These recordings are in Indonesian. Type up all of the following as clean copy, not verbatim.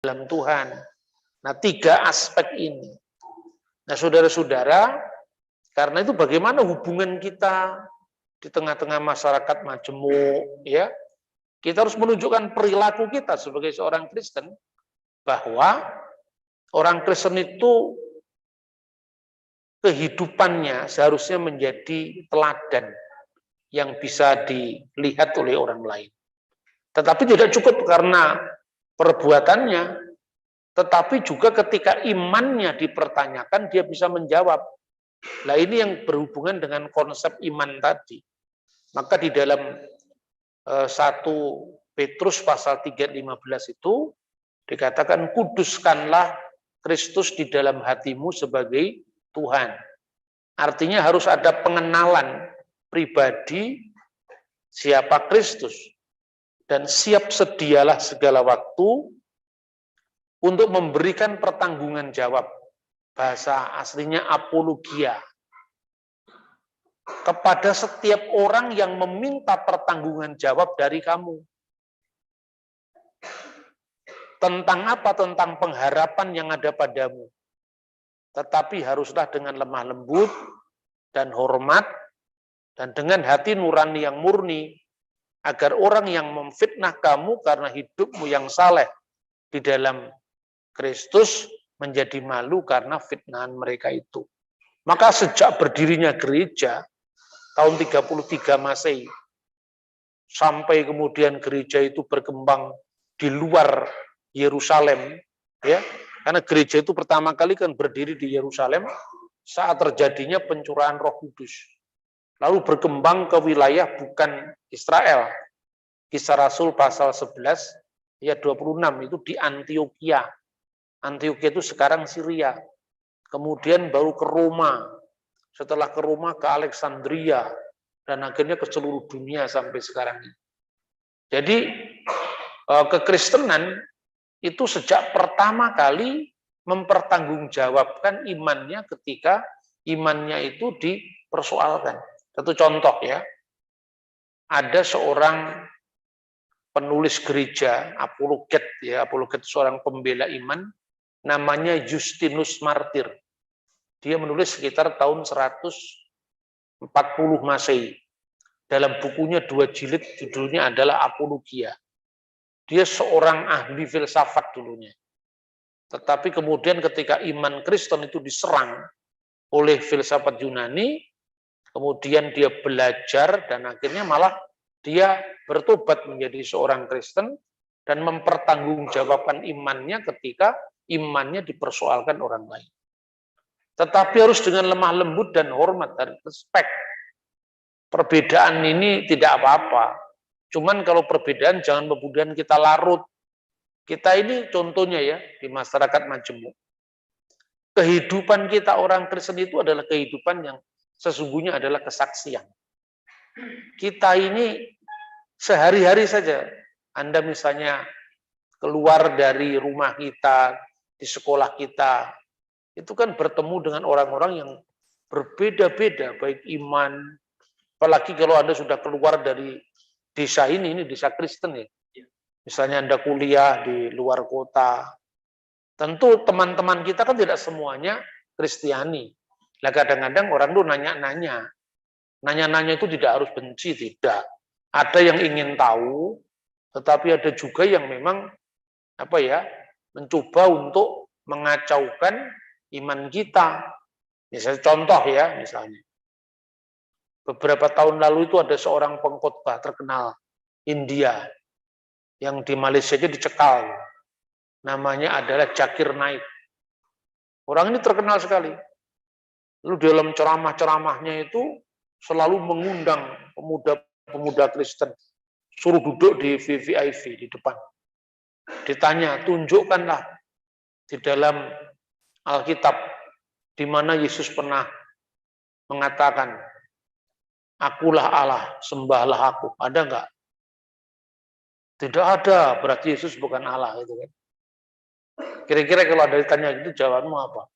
dalam Tuhan. Nah, tiga aspek ini. Nah, saudara-saudara, karena itu bagaimana hubungan kita di tengah-tengah masyarakat majemuk, ya? Kita harus menunjukkan perilaku kita sebagai seorang Kristen bahwa orang Kristen itu kehidupannya seharusnya menjadi teladan yang bisa dilihat oleh orang lain. Tetapi tidak cukup karena perbuatannya, tetapi juga ketika imannya dipertanyakan, dia bisa menjawab. Nah, ini yang berhubungan dengan konsep iman tadi. Maka di dalam 1 Petrus pasal 3:15 itu dikatakan, kuduskanlah Kristus di dalam hatimu sebagai Tuhan. Artinya harus ada pengenalan pribadi siapa Kristus. Dan siap sedialah segala waktu untuk memberikan pertanggungan jawab. Bahasa aslinya apologia. Kepada setiap orang yang meminta pertanggungan jawab dari kamu. Tentang apa? Tentang pengharapan yang ada padamu. Tetapi haruslah dengan lemah lembut dan hormat dan dengan hati nurani yang murni, agar orang yang memfitnah kamu karena hidupmu yang saleh di dalam Kristus menjadi malu karena fitnahan mereka itu. Maka sejak berdirinya gereja tahun 33 Masehi sampai kemudian gereja itu berkembang di luar Yerusalem, ya, karena gereja itu pertama kali kan berdiri di Yerusalem saat terjadinya pencurahan Roh Kudus. Lalu berkembang ke wilayah bukan Israel. Kisah Rasul pasal 11 ayat 26 itu di Antioquia. Antioquia itu sekarang Syria. Kemudian baru ke Roma. Setelah ke Roma ke Alexandria dan akhirnya ke seluruh dunia sampai sekarang ini. Jadi kekristenan itu sejak pertama kali mempertanggungjawabkan imannya ketika imannya itu dipersoalkan. Satu contoh ya, ada seorang penulis gereja, apologet ya, apologet seorang pembela iman, namanya Justinus Martir. Dia menulis sekitar tahun 140 Masehi. Dalam bukunya 2 jilid, judulnya adalah Apologia. Dia seorang ahli filsafat dulunya. Tetapi kemudian ketika iman Kristen itu diserang oleh filsafat Yunani, kemudian dia belajar dan akhirnya malah dia bertobat menjadi seorang Kristen dan mempertanggungjawabkan imannya ketika imannya dipersoalkan orang lain. Tetapi harus dengan lemah lembut dan hormat dan respek. Perbedaan ini tidak apa-apa. Cuman kalau perbedaan jangan kemudian kita larut. Kita ini contohnya ya di masyarakat majemuk. Kehidupan kita orang Kristen itu adalah kehidupan yang sesungguhnya adalah kesaksian. Kita ini sehari-hari saja, Anda misalnya keluar dari rumah kita, di sekolah kita, itu kan bertemu dengan orang-orang yang berbeda-beda, baik iman, apalagi kalau Anda sudah keluar dari desa ini desa Kristen ya. Misalnya Anda kuliah di luar kota, tentu teman-teman kita kan tidak semuanya Kristiani. Nah kadang-kadang orang tuh nanya-nanya. Nanya-nanya itu tidak harus benci, tidak. Ada yang ingin tahu, tetapi ada juga yang memang mencoba untuk mengacaukan iman kita. Misalnya contoh ya, misalnya. Beberapa tahun lalu itu ada seorang pengkhotbah terkenal India yang di Malaysia aja dicekal. Namanya adalah Zakir Naik. Orang ini terkenal sekali. Lalu dalam ceramah-ceramahnya itu selalu mengundang pemuda-pemuda Kristen. Suruh duduk di VVIP di depan. Ditanya, tunjukkanlah di dalam Alkitab di mana Yesus pernah mengatakan, akulah Allah, sembahlah aku. Ada enggak? Tidak ada, berarti Yesus bukan Allah gitu kan. Kira-kira kalau ada ditanya gitu jawabanmu apa?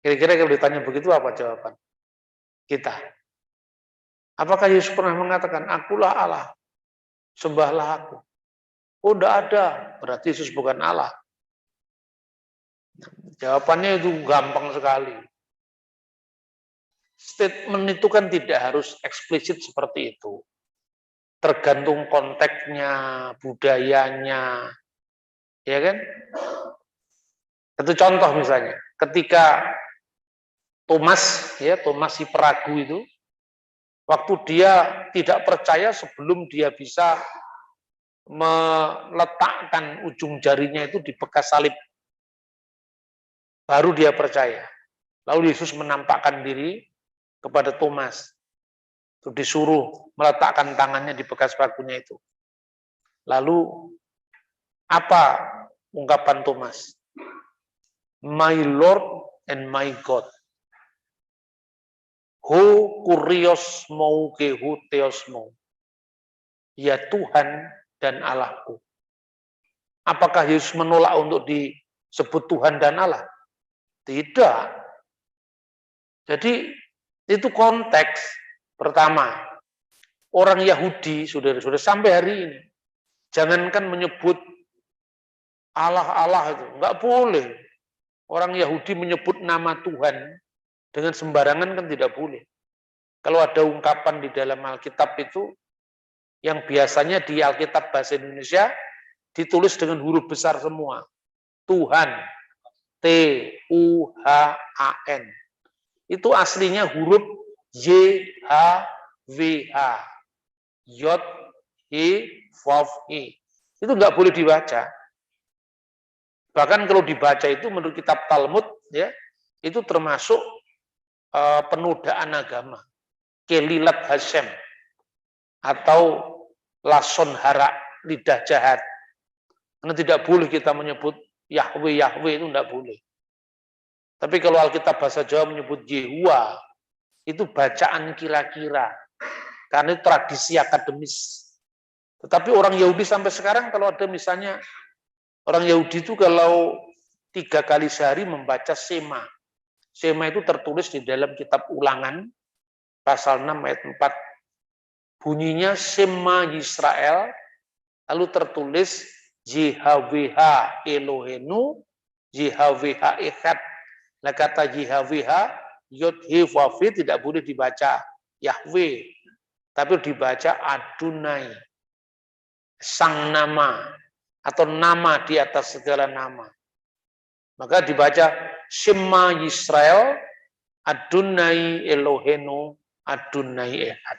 Kira-kira kalau ditanya begitu apa jawaban kita? Apakah Yesus pernah mengatakan, akulah Allah, sembahlah aku? Oh, enggak ada. Berarti Yesus bukan Allah. Jawabannya itu gampang sekali. Statement itu kan tidak harus eksplisit seperti itu. Tergantung konteksnya, budayanya, ya kan? Satu contoh misalnya, ketika Thomas si peragu itu, waktu dia tidak percaya sebelum dia bisa meletakkan ujung jarinya itu di bekas salib, baru dia percaya. Lalu Yesus menampakkan diri kepada Thomas, itu disuruh meletakkan tangannya di bekas pakunya itu. Lalu apa ungkapan Thomas? My Lord and my God. Ho kurios mau kehu teos mau. Ya Tuhan dan Allahku. Apakah Yesus menolak untuk disebut Tuhan dan Allah? Tidak. Jadi itu konteks. Pertama, orang Yahudi, saudara-saudara, sampai hari ini, jangankan menyebut Allah itu, nggak boleh. Orang Yahudi menyebut nama Tuhan dengan sembarangan kan tidak boleh. Kalau ada ungkapan di dalam Alkitab itu, yang biasanya di Alkitab bahasa Indonesia, ditulis dengan huruf besar semua. Tuhan, T-U-H-A-N. Itu aslinya huruf Y-H-W-H. Yod-He-Vav-He. Itu nggak boleh dibaca. Bahkan kalau dibaca itu menurut kitab Talmud, ya, itu termasuk penodaan agama. Kelilat Hashem. Atau lason hara, lidah jahat. Karena tidak boleh kita menyebut Yahweh itu tidak boleh. Tapi kalau Alkitab bahasa Jawa menyebut Yehuwa, itu bacaan kira-kira. Karena itu tradisi akademis. Tetapi orang Yahudi sampai sekarang kalau ada misalnya, orang Yahudi itu kalau 3 kali sehari membaca Sema. Sema itu tertulis di dalam kitab Ulangan, pasal 6 ayat 4. Bunyinya Sema Yisrael, lalu tertulis JHWH Elohenu, JHWH Echad. Nah kata JHWH, Yod-He-Vav-He tidak boleh dibaca Yahweh, tapi dibaca Adonai, sang nama, atau nama di atas segala nama. Maka dibaca Shema Yisrael, Adonai Elohenu, Adonai Echad.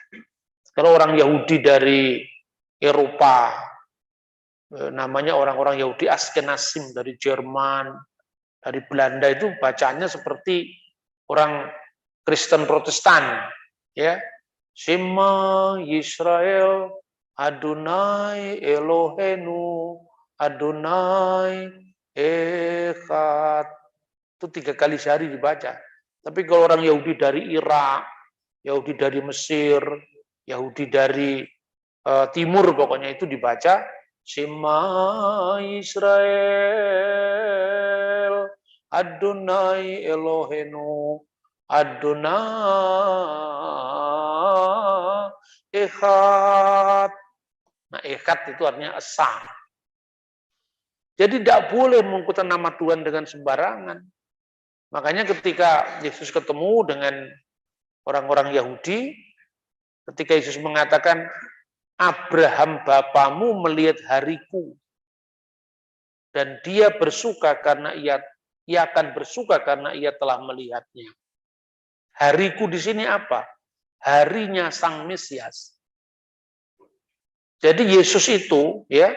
Kalau orang Yahudi dari Eropa, namanya orang-orang Yahudi Askenazim dari Jerman, dari Belanda, itu bacanya seperti orang Kristen Protestan, ya. Shema Yisrael, Adonai Elohenu, Adonai Echad. Itu 3 kali sehari dibaca. Tapi kalau orang Yahudi dari Irak, Yahudi dari Mesir, Yahudi dari timur, pokoknya itu dibaca Shema Israel, Adonai Elohenu, Adonai Echad. Nah, Echad itu artinya esa. Jadi tidak boleh mengungkapkan nama Tuhan dengan sembarangan. Makanya ketika Yesus ketemu dengan orang-orang Yahudi, ketika Yesus mengatakan, Abraham bapamu melihat hariku, dan dia bersuka karena ia akan bersuka karena ia telah melihatnya. Hariku di sini apa? Harinya Sang Mesias. Jadi Yesus itu, ya,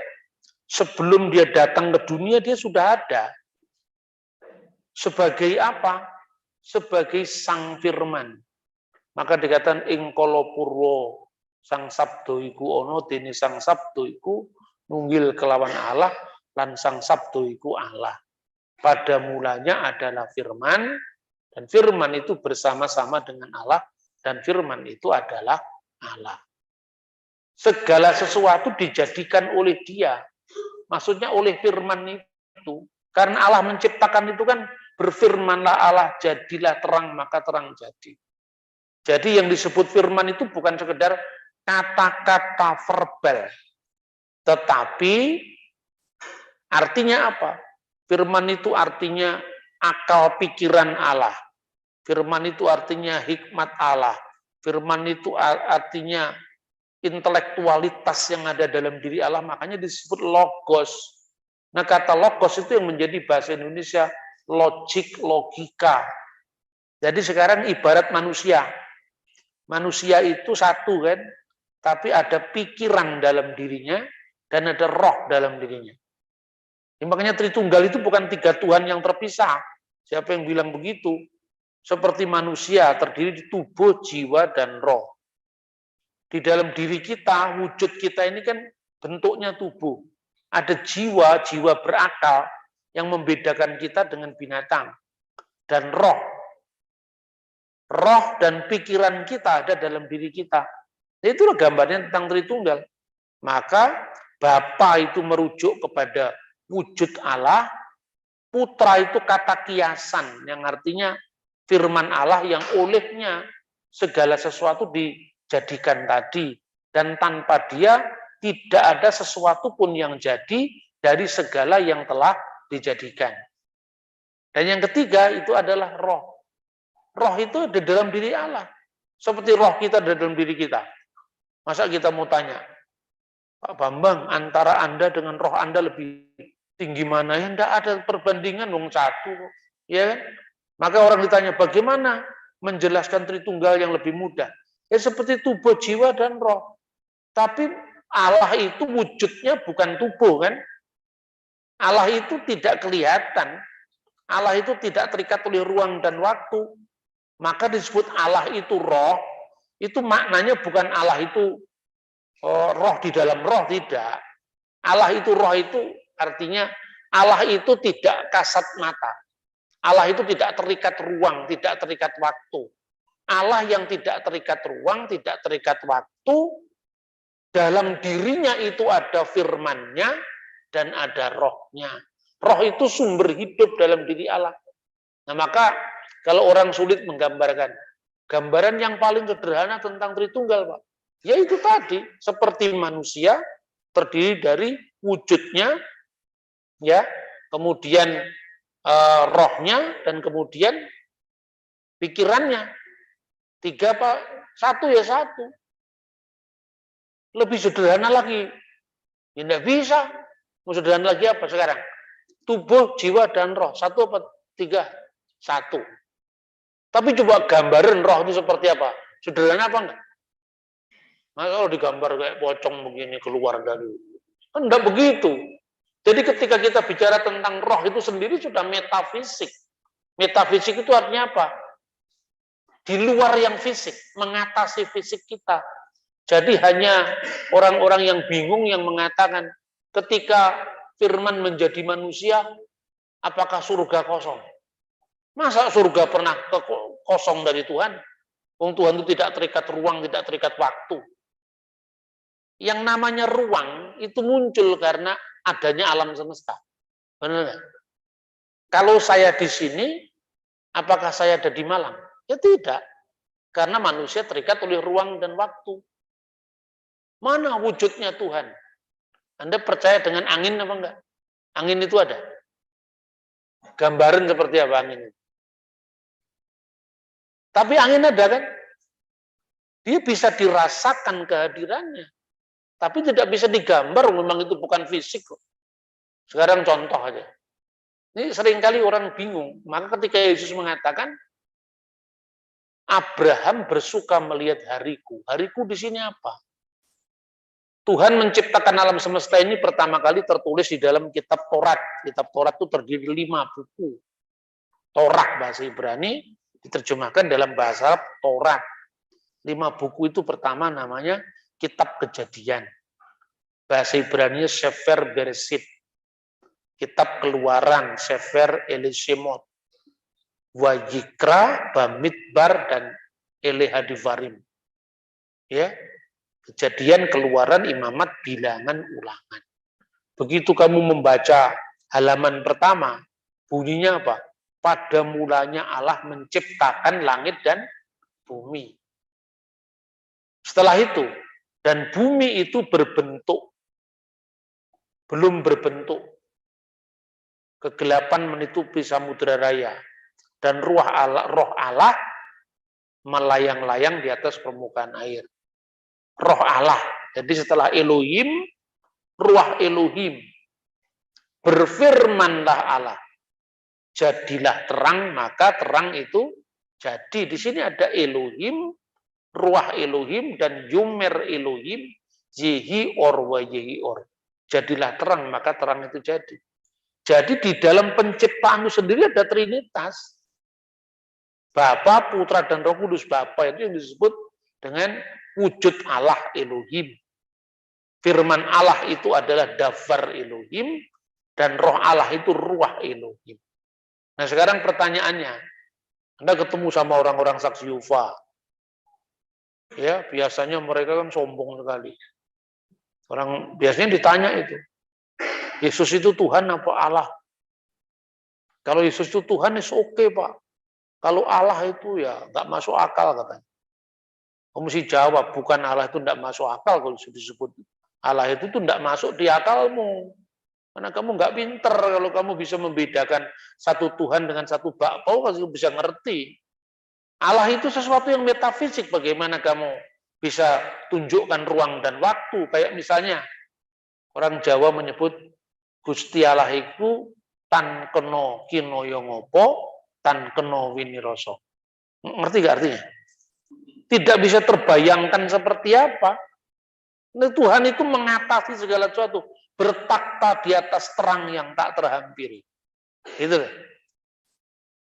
sebelum dia datang ke dunia dia sudah ada. Sebagai apa? Sebagai Sang Firman. Maka dikatakan ing kala purwa Sang Sabdo iku ana, dene Sang Sabdo iku nunggil kelawan Allah, lan Sang Sabdo iku Allah. Pada mulanya adalah Firman, dan Firman itu bersama-sama dengan Allah, dan Firman itu adalah Allah. Segala sesuatu dijadikan oleh Dia. Maksudnya oleh Firman itu. Karena Allah menciptakan itu kan, berfirmanlah Allah, jadilah terang, maka terang jadi. Jadi yang disebut firman itu bukan sekedar kata-kata verbal, tetapi Artinya apa? Firman itu artinya akal pikiran Allah. Firman itu artinya hikmat Allah. Firman itu artinya intelektualitas yang ada dalam diri Allah, makanya disebut logos. Nah, kata logos itu yang menjadi bahasa Indonesia logik, logika. Jadi sekarang ibarat manusia. Manusia itu satu kan, tapi ada pikiran dalam dirinya dan ada roh dalam dirinya. Ya, makanya Tritunggal itu bukan tiga Tuhan yang terpisah. Siapa yang bilang begitu? Seperti manusia terdiri di tubuh, jiwa, dan roh. Di dalam diri kita, wujud kita ini kan bentuknya tubuh. Ada jiwa, jiwa berakal yang membedakan kita dengan binatang. Dan roh. Roh dan pikiran kita ada dalam diri kita. Itulah gambarnya tentang Tritunggal. Maka Bapa itu merujuk kepada wujud Allah, Putra itu kata kiasan yang artinya firman Allah yang olehnya segala sesuatu dijadikan tadi, dan tanpa dia tidak ada sesuatu pun yang jadi dari segala yang telah dijadikan. Dan yang ketiga itu adalah roh. Roh itu di dalam diri Allah. Seperti roh kita di dalam diri kita. Masa kita mau tanya, Pak Bambang, antara Anda dengan roh Anda lebih tinggi mana? Ya enggak ada perbandingan, dong, satu. Ya kan? Maka orang ditanya, bagaimana menjelaskan Tritunggal yang lebih mudah? Ya seperti tubuh, jiwa, dan roh. Tapi Allah itu wujudnya bukan tubuh, kan? Allah itu tidak kelihatan. Allah itu tidak terikat oleh ruang dan waktu. Maka disebut Allah itu roh. Itu maknanya bukan Allah itu roh di dalam roh, tidak. Allah itu roh itu artinya Allah itu tidak kasat mata. Allah itu tidak terikat ruang, tidak terikat waktu. Allah yang tidak terikat ruang, tidak terikat waktu, dalam dirinya itu ada firman-Nya dan ada rohnya. Roh itu sumber hidup dalam diri Allah. Nah, maka kalau orang sulit menggambarkan, gambaran yang paling sederhana tentang Tritunggal, Pak, yaitu tadi, seperti manusia terdiri dari wujudnya, ya, kemudian rohnya, dan kemudian pikirannya. Tiga Pak, satu ya satu. Lebih sederhana lagi, ya tidak bisa. Mau sederhana lagi apa sekarang? Tubuh, jiwa, dan roh. Satu apa tiga? Satu. Tapi coba gambaran roh itu seperti apa? Sederhana apa enggak? Nah, kalau digambar kayak pocong begini keluar dari, kan enggak begitu. Jadi ketika kita bicara tentang roh itu sendiri sudah metafisik. Metafisik itu artinya apa? Di luar yang fisik, mengatasi fisik kita. Jadi hanya orang-orang yang bingung yang mengatakan ketika firman menjadi manusia, apakah surga kosong? Masa surga pernah kosong dari Tuhan? Wong Tuhan itu tidak terikat ruang, tidak terikat waktu. Yang namanya ruang itu muncul karena adanya alam semesta. Benar? Kalau saya di sini, apakah saya ada di Malang? Ya tidak. Karena manusia terikat oleh ruang dan waktu. Mana wujudnya Tuhan? Anda percaya dengan angin apa enggak? Angin itu ada. Gambaran seperti apa angin itu? Tapi angin ada kan? Dia bisa dirasakan kehadirannya. Tapi tidak bisa digambar, memang itu bukan fisik kok. Sekarang contoh aja. Ini seringkali orang bingung. Maka ketika Yesus mengatakan, Abraham bersuka melihat hariku. Hariku di sini apa? Tuhan menciptakan alam semesta ini pertama kali tertulis di dalam kitab Taurat. Kitab Taurat itu terdiri 5 buku. Torah bahasa Ibrani diterjemahkan dalam bahasa Arab Taurat. 5 buku itu pertama namanya Kitab Kejadian. Bahasa Ibrani Sefer Bereshit. Kitab Keluaran Sefer Elishemot. Wayikra, Bamidbar, dan Elehadivarim. Ya, Kejadian, Keluaran, Imamat, Bilangan, Ulangan. Begitu kamu membaca halaman pertama, bunyinya apa? Pada mulanya Allah menciptakan langit dan bumi. Setelah itu, dan bumi itu berbentuk, belum berbentuk. kegelapan menutupi samudera raya, dan roh Allah melayang-layang di atas permukaan air. Roh Allah. Jadi setelah Elohim, ruah Elohim. Berfirmanlah Allah. Jadilah terang, maka terang itu jadi. Di sini ada Elohim, ruah Elohim, dan Yumer Elohim, Yehi Or wa Yehi Or. Jadilah terang, maka terang itu jadi. Jadi di dalam penciptaan itu sendiri ada Trinitas. Bapa, Putra, dan Roh Kudus. Bapa itu yang disebut dengan wujud Allah Elohim. Firman Allah itu adalah Dafar Elohim, dan roh Allah itu ruah Elohim. Nah sekarang pertanyaannya, Anda ketemu sama orang-orang saksi Yehova, ya biasanya mereka kan sombong sekali. Orang biasanya ditanya itu, Yesus itu Tuhan apa Allah? Kalau Yesus itu Tuhan, is oke Pak. Kalau Allah itu ya nggak masuk akal katanya. Kamu mesti jawab, bukan Allah itu nggak masuk akal kalau disebut Allah itu tuh nggak masuk di akalmu. Karena kamu nggak pinter kalau kamu bisa membedakan satu Tuhan dengan satu bakpao, kamu bisa ngerti. Allah itu sesuatu yang metafisik. Bagaimana kamu bisa tunjukkan ruang dan waktu? Kayak misalnya orang Jawa menyebut Gusti Allah itu tan keno kinoyo ngopo, tan keno winiroso. Ngerti gak artinya? Tidak bisa terbayangkan seperti apa. Nah, Tuhan itu mengatasi segala sesuatu, bertakhta di atas terang yang tak terhampiri. Itu.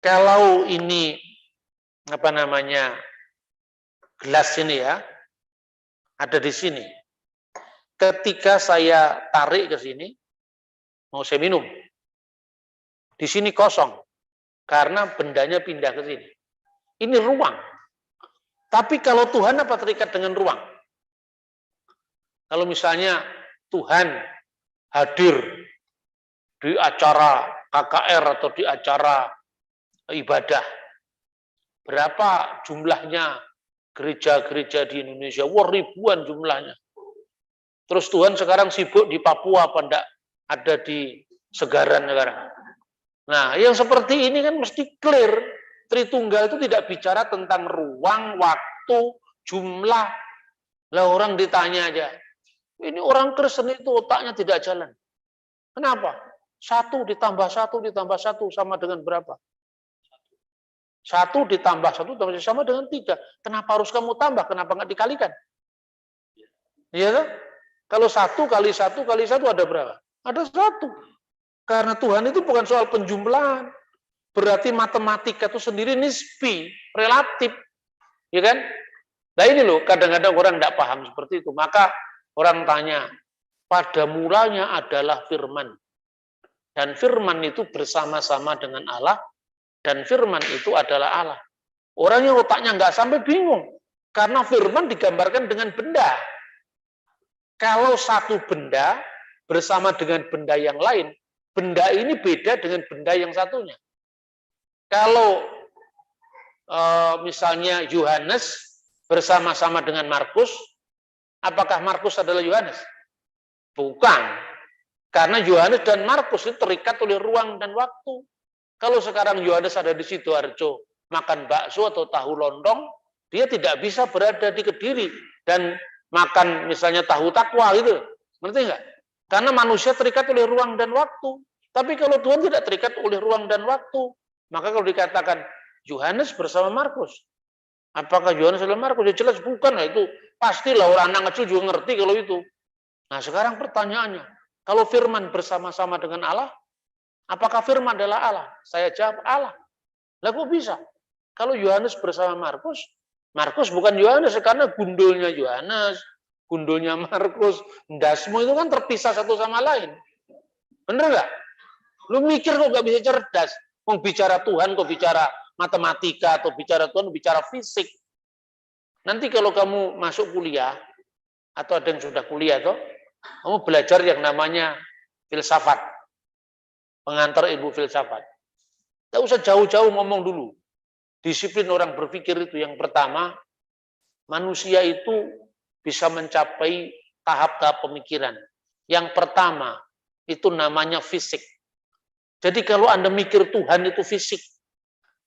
Kalau ini apa namanya gelas ini ya, ada di sini. Ketika saya tarik ke sini, mau saya minum, di sini kosong karena bendanya pindah ke sini. Ini ruang. Tapi kalau Tuhan apa terikat dengan ruang? Kalau misalnya Tuhan hadir di acara KKR atau di acara ibadah, berapa jumlahnya gereja-gereja di Indonesia? Wah, ribuan jumlahnya. Terus Tuhan sekarang sibuk di Papua, apa enggak ada di Segaran sekarang. Nah, yang seperti ini kan mesti clear. Tritunggal itu tidak bicara tentang ruang, waktu, jumlah. Lah orang ditanya aja, ini orang Kristen itu otaknya tidak jalan. Kenapa? 1 ditambah 1 ditambah 1 sama dengan berapa? 1 ditambah 1 tambah sama dengan 3. Kenapa harus kamu tambah? Kenapa nggak dikalikan? Iya kan? Kalau 1 kali 1 kali 1 ada berapa? Ada 1. Karena Tuhan itu bukan soal penjumlahan. Berarti matematika itu sendiri nisbi, relatif. Ya kan? Nah ini loh, kadang-kadang orang tidak paham seperti itu. Maka orang tanya, pada mulanya adalah firman. Dan firman itu bersama-sama dengan Allah, dan firman itu adalah Allah. Orang yang otaknya nggak sampai bingung, karena firman digambarkan dengan benda. Kalau satu benda bersama dengan benda yang lain, benda ini beda dengan benda yang satunya. Kalau misalnya Yohanes bersama-sama dengan Markus, apakah Markus adalah Yohanes? Bukan. Karena Yohanes dan Markus itu terikat oleh ruang dan waktu. Kalau sekarang Yohanes ada di Sidoarjo, makan bakso atau tahu lontong, dia tidak bisa berada di Kediri dan makan misalnya tahu takwa gitu. Ngerti nggak? Karena manusia terikat oleh ruang dan waktu. Tapi kalau Tuhan tidak terikat oleh ruang dan waktu, maka kalau dikatakan Yohanes bersama Markus, apakah Yohanes adalah Markus? Ya jelas bukan lah, itu pastilah orang anak kecil juga ngerti kalau itu. Nah sekarang pertanyaannya, kalau firman bersama-sama dengan Allah, apakah firman adalah Allah? Saya jawab Allah. Lah kok bisa? Kalau Yohanes bersama Markus, Markus bukan Yohanes karena gundulnya Yohanes, gundulnya Markus, ndasmu itu kan terpisah satu sama lain. Bener nggak? Lu mikir kok nggak bisa cerdas? Mau bicara Tuhan kok bicara matematika, atau bicara Tuhan bicara fisik. Nanti kalau kamu masuk kuliah, atau ada yang sudah kuliah toh, kamu belajar yang namanya filsafat, pengantar ilmu filsafat. Tidak usah jauh-jauh ngomong dulu. Disiplin orang berpikir itu yang pertama, manusia itu bisa mencapai tahap-tahap pemikiran. Yang pertama, itu namanya fisik. Jadi kalau Anda mikir Tuhan itu fisik,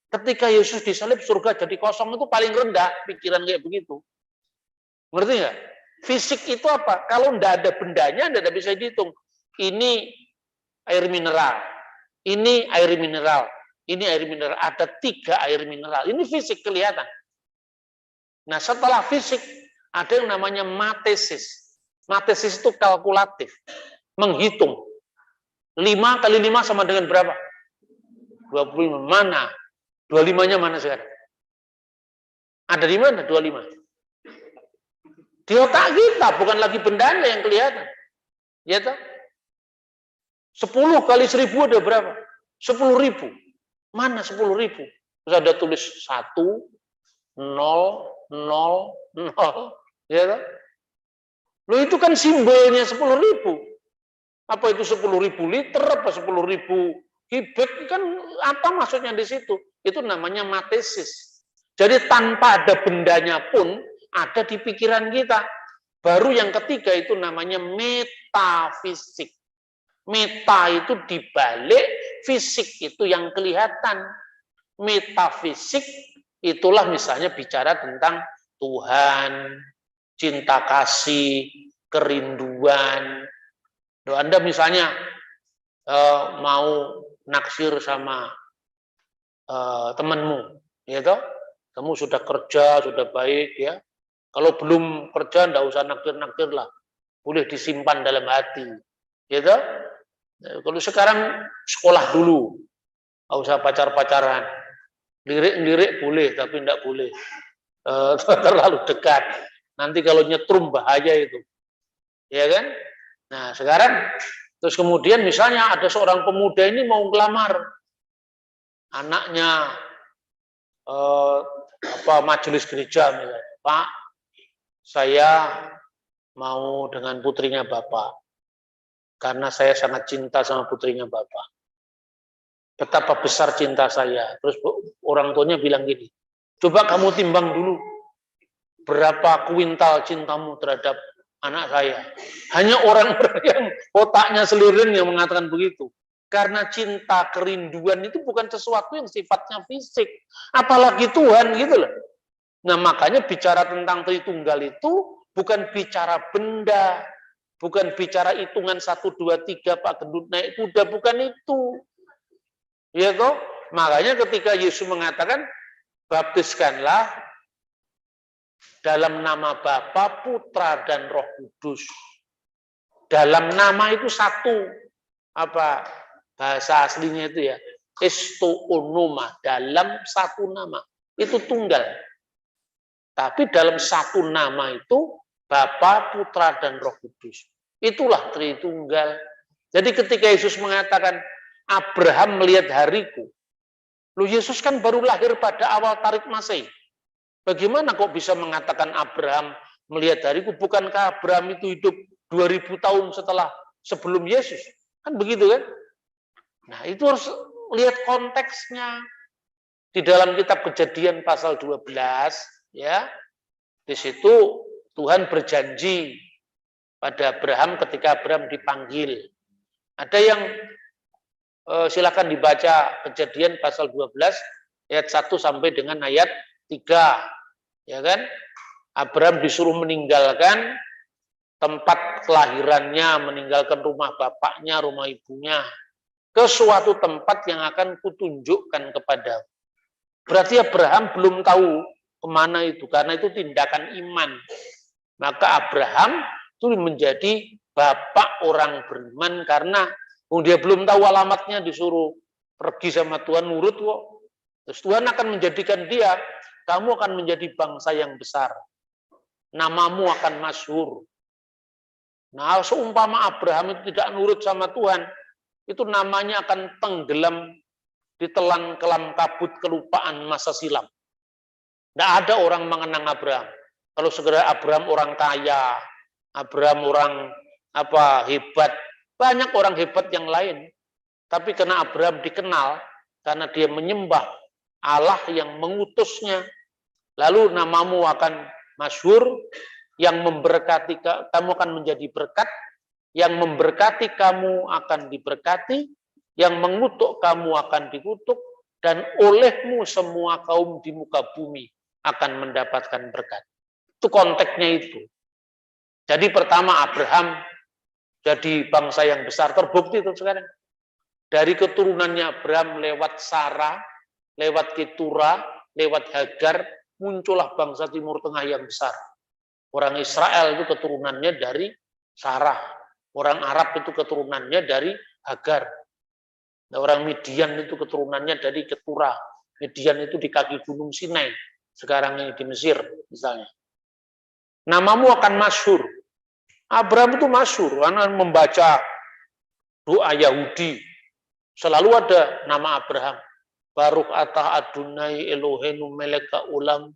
ketika Yesus disalib surga jadi kosong itu paling rendah pikiran kayak begitu. Ngerti nggak? Fisik itu apa? Kalau nggak ada bendanya, Anda nggak bisa dihitung. Ini air mineral, ini air mineral, ini air mineral. Ada 3 air mineral. Ini fisik kelihatan. Nah, setelah fisik, ada yang namanya matesis. Matesis itu kalkulatif, menghitung. 5 kali 5 sama dengan berapa? 25. Mana? 25-nya mana sekarang? Ada di mana 25? Di otak kita, bukan lagi bendanya yang kelihatan. Ya toh? 10 kali 1000 ada berapa? 10.000. Mana 10.000? Terus ada tulis 1, 0, 0, 0. Ya toh? Loh itu kan simbolnya 10.000. Apa itu 10.000 liter, apa 10.000 kubik? Kan apa maksudnya di situ? Itu namanya matesis. Jadi tanpa ada bendanya pun ada di pikiran kita. Baru yang ketiga itu namanya metafisik. Meta itu dibalik, fisik itu yang kelihatan. Metafisik itulah misalnya bicara tentang Tuhan, cinta kasih, kerinduan. Anda misalnya mau naksir sama temanmu, ya toh? Kamu sudah kerja, sudah baik, ya. Kalau belum kerja, enggak usah naktir-naktir lah. Boleh disimpan dalam hati, ya toh? Kalau sekarang sekolah dulu, enggak usah pacar-pacaran. Lirik-lirik boleh, tapi enggak boleh terlalu dekat. Nanti kalau nyetrum bahaya itu, ya kan? Nah, sekarang terus kemudian misalnya ada seorang pemuda ini mau ngelamar anaknya majelis gereja misalnya. Pak, saya mau dengan putrinya Bapak karena saya sangat cinta sama putrinya Bapak. Betapa besar cinta saya. Terus orang tuanya bilang gini, coba kamu timbang dulu berapa kuintal cintamu terhadap anak saya. Hanya orang-orang yang otaknya selirin yang mengatakan begitu. Karena cinta, kerinduan itu bukan sesuatu yang sifatnya fisik. Apalagi Tuhan gitu loh. Nah makanya bicara tentang Tritunggal itu bukan bicara benda. Bukan bicara hitungan 1, 2, 3 Pak Gendut naik kuda. Bukan itu. Ya toh? Makanya ketika Yesus mengatakan baptiskanlah dalam nama Bapa, Putra, dan Roh Kudus. Dalam nama itu satu. Apa bahasa aslinya itu ya? Istoonoma, dalam satu nama. Itu tunggal. Tapi dalam satu nama itu Bapa, Putra, dan Roh Kudus. Itulah Tritunggal. Jadi ketika Yesus mengatakan Abraham melihat hariku. Loh Yesus kan baru lahir pada awal tarik Masehi. Bagaimana kok bisa mengatakan Abraham melihat hariku? Bukankah Abraham itu hidup 2000 tahun sebelum Yesus? Kan begitu kan? Nah itu harus lihat konteksnya. Di dalam kitab Kejadian pasal 12, ya, di situ Tuhan berjanji pada Abraham ketika Abraham dipanggil. Ada yang silakan dibaca Kejadian pasal 12 ayat 1 sampai dengan ayat 3. Ya kan? Abraham disuruh meninggalkan tempat kelahirannya, meninggalkan rumah bapaknya, rumah ibunya, ke suatu tempat yang akan kutunjukkan kepada. Berarti Abraham belum tahu kemana itu, karena itu tindakan iman. Maka Abraham itu menjadi bapak orang beriman karena dia belum tahu alamatnya, disuruh pergi sama Tuhan, nurut kok. Terus Tuhan akan menjadikan dia, kamu akan menjadi bangsa yang besar. Namamu akan masyhur. Nah, seumpama Abraham itu tidak nurut sama Tuhan, itu namanya akan tenggelam di telan kelam kabut kelupaan masa silam. Tidak ada orang mengenang Abraham. Kalau segera Abraham orang kaya, Abraham orang hebat, banyak orang hebat yang lain. Tapi karena Abraham dikenal, karena dia menyembah Allah yang mengutusnya, lalu namamu akan masyhur, yang memberkati kamu akan menjadi berkat, yang memberkati kamu akan diberkati, yang mengutuk kamu akan dikutuk, dan olehmu semua kaum di muka bumi akan mendapatkan berkat. Itu konteksnya itu. Jadi pertama Abraham jadi bangsa yang besar, terbukti itu sekarang. Dari keturunannya Abraham lewat Sarah, lewat Ketura, lewat Hagar, muncullah bangsa Timur Tengah yang besar. Orang Israel itu keturunannya dari Sarah. Orang Arab itu keturunannya dari Hagar. Nah, orang Midian itu keturunannya dari Ketura. Midian itu di kaki Gunung Sinai. Sekarang ini di Mesir misalnya. Namamu akan masyhur. Abraham itu masyhur karena membaca doa Yahudi. Selalu ada nama Abraham. Baruch atah Adonai Eloheinu melek ulam.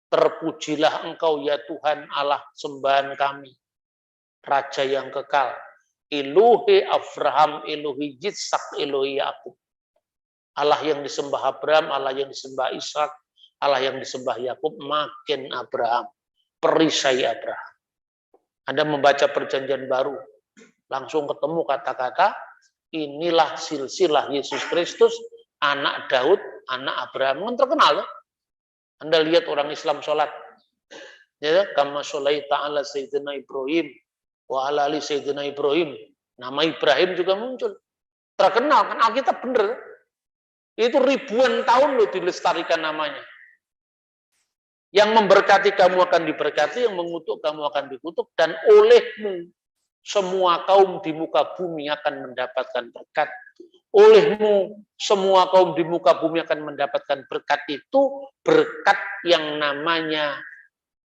Terpujilah engkau ya Tuhan Allah sembahan kami. Raja yang kekal. Elohe Abraham, Elohe Yitzhak, Elohe Yakub. Allah yang disembah Abraham, Allah yang disembah Ishak, Allah yang disembah Yakub, makin Abraham. Perisai Abraham. Anda membaca perjanjian baru, langsung ketemu kata-kata, inilah silsilah Yesus Kristus, anak Daud, anak Abraham. Kan terkenal ya? Anda lihat orang Islam sholat. Ya, kama sholai ta'ala Sayyidina Ibrahim, wa ala ali Sayyidina Ibrahim. Nama Ibrahim juga muncul. Terkenal, kan Alkitab bener. Itu ribuan tahun loh dilestarikan namanya. Yang memberkati kamu akan diberkati, yang mengutuk kamu akan dikutuk, dan olehmu semua kaum di muka bumi akan mendapatkan berkat. Olehmu semua kaum di muka bumi akan mendapatkan berkat itu, berkat yang namanya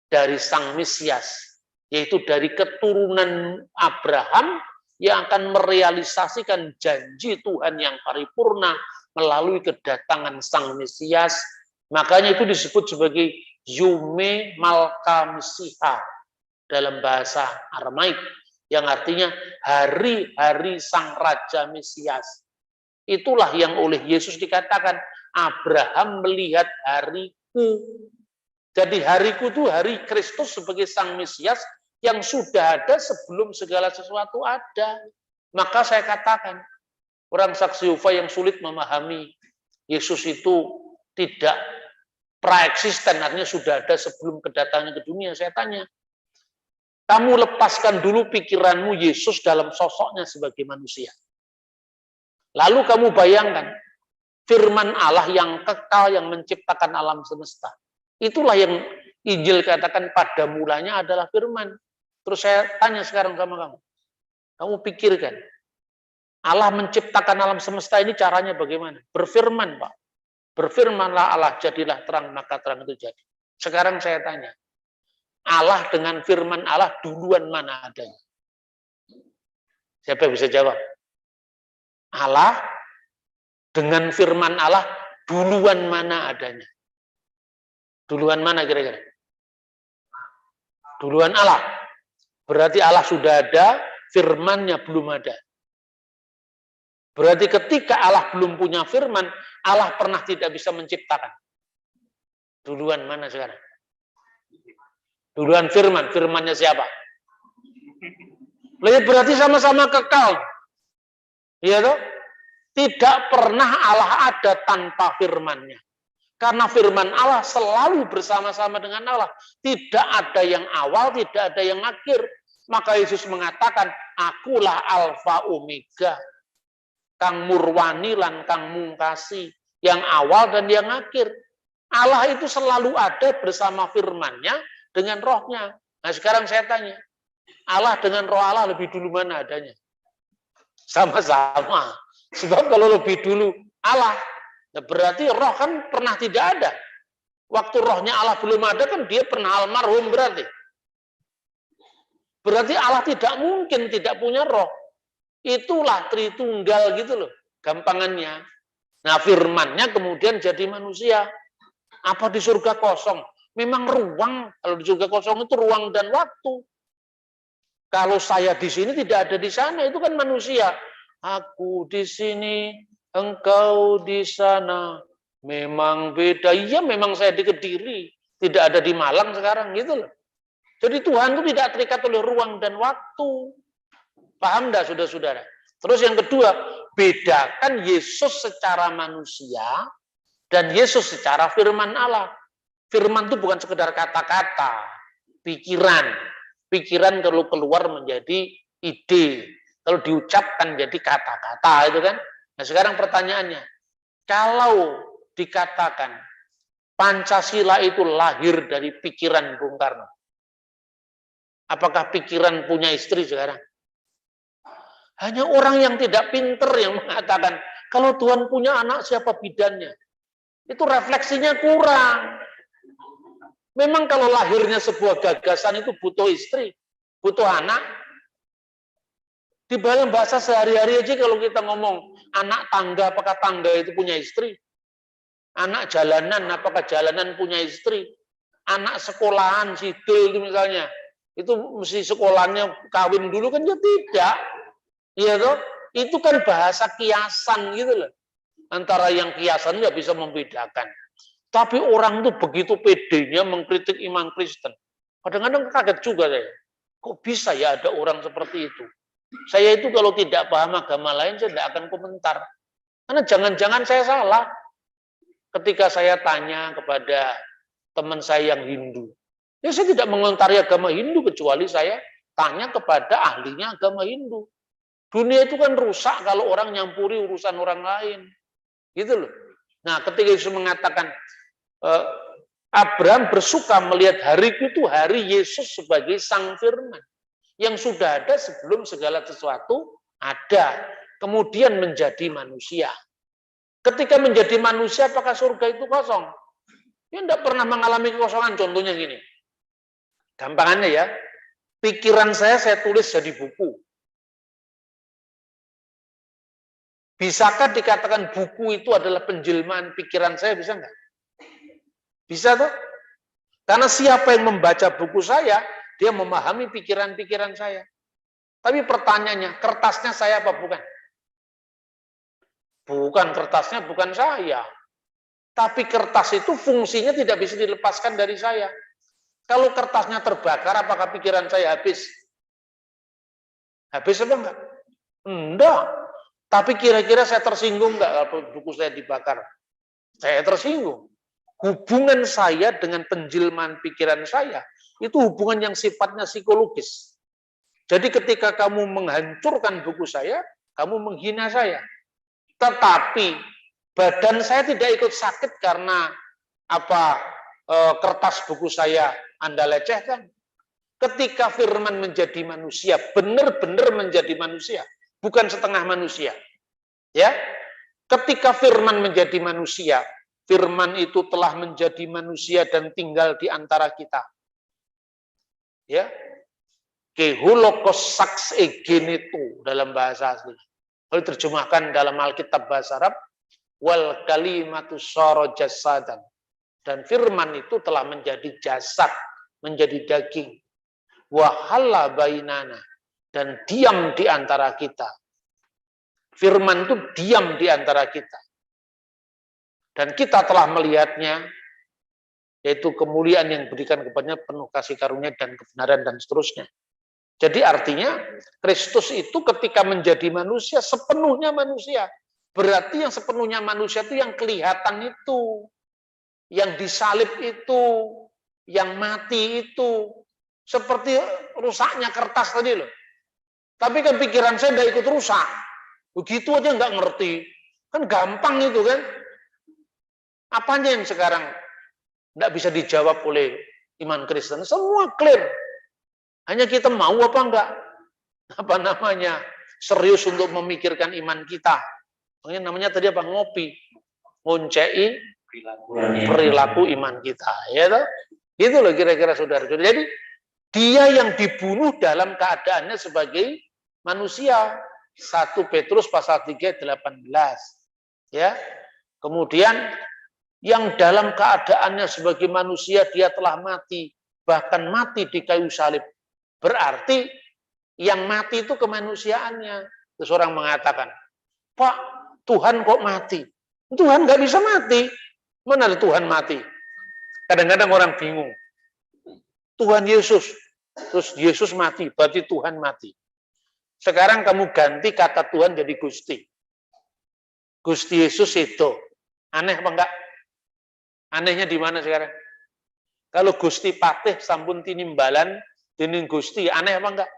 dari Sang Mesias, yaitu dari keturunan Abraham yang akan merealisasikan janji Tuhan yang paripurna melalui kedatangan Sang Mesias. Makanya itu disebut sebagai Yume Malka Mesiha dalam bahasa Aramaik, yang artinya hari-hari Sang Raja Mesias. Itulah yang oleh Yesus dikatakan, Abraham melihat hariku. Jadi hariku itu hari Kristus sebagai Sang Mesias yang sudah ada sebelum segala sesuatu ada. Maka saya katakan, orang saksi Yehova yang sulit memahami Yesus itu tidak praeksisten, artinya sudah ada sebelum kedatangannya ke dunia. Saya tanya, kamu lepaskan dulu pikiranmu Yesus dalam sosoknya sebagai manusia. Lalu kamu bayangkan, firman Allah yang kekal, yang menciptakan alam semesta. Itulah yang Injil katakan pada mulanya adalah firman. Terus saya tanya sekarang sama kamu. Kamu pikirkan, Allah menciptakan alam semesta ini caranya bagaimana? Berfirman, Pak. Berfirmanlah Allah, jadilah terang, maka terang itu jadi. Sekarang saya tanya, Allah dengan firman Allah duluan mana adanya? Siapa yang bisa jawab? Allah dengan firman Allah duluan mana adanya? Duluan mana kira-kira? Duluan Allah. Berarti Allah sudah ada, firmannya belum ada. Berarti ketika Allah belum punya firman, Allah pernah tidak bisa menciptakan. Duluan mana sekarang? Duluan firman, firmannya siapa? Berarti sama-sama kekal. Iya toh? Tidak pernah Allah ada tanpa firmannya. Karena firman Allah selalu bersama-sama dengan Allah. Tidak ada yang awal, tidak ada yang akhir. Maka Yesus mengatakan, akulah Alfa Omega. Kang murwani lan kang mungkasi, yang awal dan yang akhir. Allah itu selalu ada bersama firman-Nya dengan rohnya. Nah sekarang saya tanya, Allah dengan roh Allah lebih dulu mana adanya? Sama-sama. Sebab kalau lebih dulu Allah, berarti roh kan pernah tidak ada. Waktu rohnya Allah belum ada kan dia pernah almarhum berarti. Berarti Allah tidak mungkin tidak punya roh. Itulah Tritunggal gitu loh, gampangannya. Nah firmannya kemudian jadi manusia. Apa di surga kosong? Memang ruang, kalau di surga kosong itu ruang dan waktu. Kalau saya di sini tidak ada di sana, itu kan manusia. Aku di sini, engkau di sana. Memang beda. Iya memang saya di Kediri, tidak ada di Malang sekarang gitu loh. Jadi Tuhan itu tidak terikat oleh ruang dan waktu. Paham enggak saudara-saudara? Terus yang kedua, bedakan Yesus secara manusia dan Yesus secara firman Allah. Firman itu bukan sekedar kata-kata, pikiran. Pikiran kalau keluar menjadi ide, kalau diucapkan jadi kata-kata, itu kan. Nah, sekarang pertanyaannya, kalau dikatakan Pancasila itu lahir dari pikiran Bung Karno, apakah pikiran punya istri sekarang? Hanya orang yang tidak pinter yang mengatakan, kalau Tuhan punya anak, siapa bidannya? Itu refleksinya kurang. Memang kalau lahirnya sebuah gagasan itu butuh istri, butuh anak. Di dalam bahasa sehari-hari aja kalau kita ngomong, anak tangga, apakah tangga itu punya istri? Anak jalanan, apakah jalanan punya istri? Anak sekolahan, sidul itu misalnya, itu mesti sekolahnya kawin dulu kan? Ya tidak. Iya toh? Itu kan bahasa kiasan gitu loh. Antara yang kiasan nggak bisa membedakan. Tapi orang itu begitu pedenya mengkritik iman Kristen. Kadang-kadang kaget juga saya. Kok bisa ya ada orang seperti itu? Saya itu kalau tidak paham agama lain, saya tidak akan komentar. Karena jangan-jangan saya salah. Ketika saya tanya kepada teman saya yang Hindu, ya saya tidak mengomentari agama Hindu, kecuali saya tanya kepada ahlinya agama Hindu. Dunia itu kan rusak kalau orang nyampuri urusan orang lain. Gitu loh. Nah, ketika Yesus mengatakan, Abraham bersuka melihat hariku itu hari Yesus sebagai sang firman. Yang sudah ada sebelum segala sesuatu ada. Kemudian menjadi manusia. Ketika menjadi manusia, apakah surga itu kosong? Ya tidak pernah mengalami kekosongan. Contohnya gini. Gampangannya ya. Pikiran saya tulis jadi buku. Bisakah dikatakan buku itu adalah penjelmaan pikiran saya? Bisa nggak? Bisa tuh? Karena siapa yang membaca buku saya, dia memahami pikiran-pikiran saya. Tapi pertanyaannya, kertasnya saya apa bukan? Bukan, kertasnya bukan saya. Tapi kertas itu fungsinya tidak bisa dilepaskan dari saya. Kalau kertasnya terbakar, apakah pikiran saya habis? Habis apa enggak? Enggak. Tapi kira-kira saya tersinggung enggak kalau buku saya dibakar? Saya tersinggung. Hubungan saya dengan penjelmaan pikiran saya, itu hubungan yang sifatnya psikologis. Jadi ketika kamu menghancurkan buku saya, kamu menghina saya. Tetapi badan saya tidak ikut sakit karena kertas buku saya Anda lecehkan. Ketika firman menjadi manusia, benar-benar menjadi manusia, bukan setengah manusia. Ya, ketika firman menjadi manusia, firman itu telah menjadi manusia dan tinggal di antara kita. Ya, kehulokos saks egenetu dalam bahasa asli. Kalau diterjemahkan dalam Alkitab bahasa Arab, wal kalimatu sara jasadan. Dan firman itu telah menjadi jasad, menjadi daging. Wahalla bainana, dan diam di antara kita. Firman itu diam di antara kita. Dan kita telah melihatnya, yaitu kemuliaan yang diberikan kepadanya, penuh kasih karunia dan kebenaran dan seterusnya. Jadi artinya, Kristus itu ketika menjadi manusia, sepenuhnya manusia. Berarti yang sepenuhnya manusia itu yang kelihatan itu, yang disalib itu, yang mati itu. Seperti rusaknya kertas tadi loh. Tapi kan pikiran saya tidak ikut rusak. Begitu aja nggak ngerti. Kan gampang itu kan. Apanya yang sekarang tidak bisa dijawab oleh iman Kristen? Semua clear. Hanya kita mau apa enggak? Serius untuk memikirkan iman kita. Namanya tadi apa? Ngopi. Ngoncei perilaku iman kita. Ya toh? Itu loh kira-kira saudara-saudara. Jadi dia yang dibunuh dalam keadaannya sebagai manusia. 1 Petrus pasal 3 18. Ya. Kemudian yang dalam keadaannya sebagai manusia dia telah mati, bahkan mati di kayu salib. Berarti yang mati itu kemanusiaannya. Terus orang mengatakan, Pak, Tuhan kok mati? Tuhan nggak bisa mati. Mana ada Tuhan mati? Kadang-kadang orang bingung. Tuhan Yesus, terus Yesus mati, berarti Tuhan mati. Sekarang kamu ganti kata Tuhan jadi Gusti. Gusti Yesus itu. Aneh apa enggak? Anehnya di mana sekarang? Kalau Gusti Patih sampun tinimbalan dening Gusti, aneh apa enggak?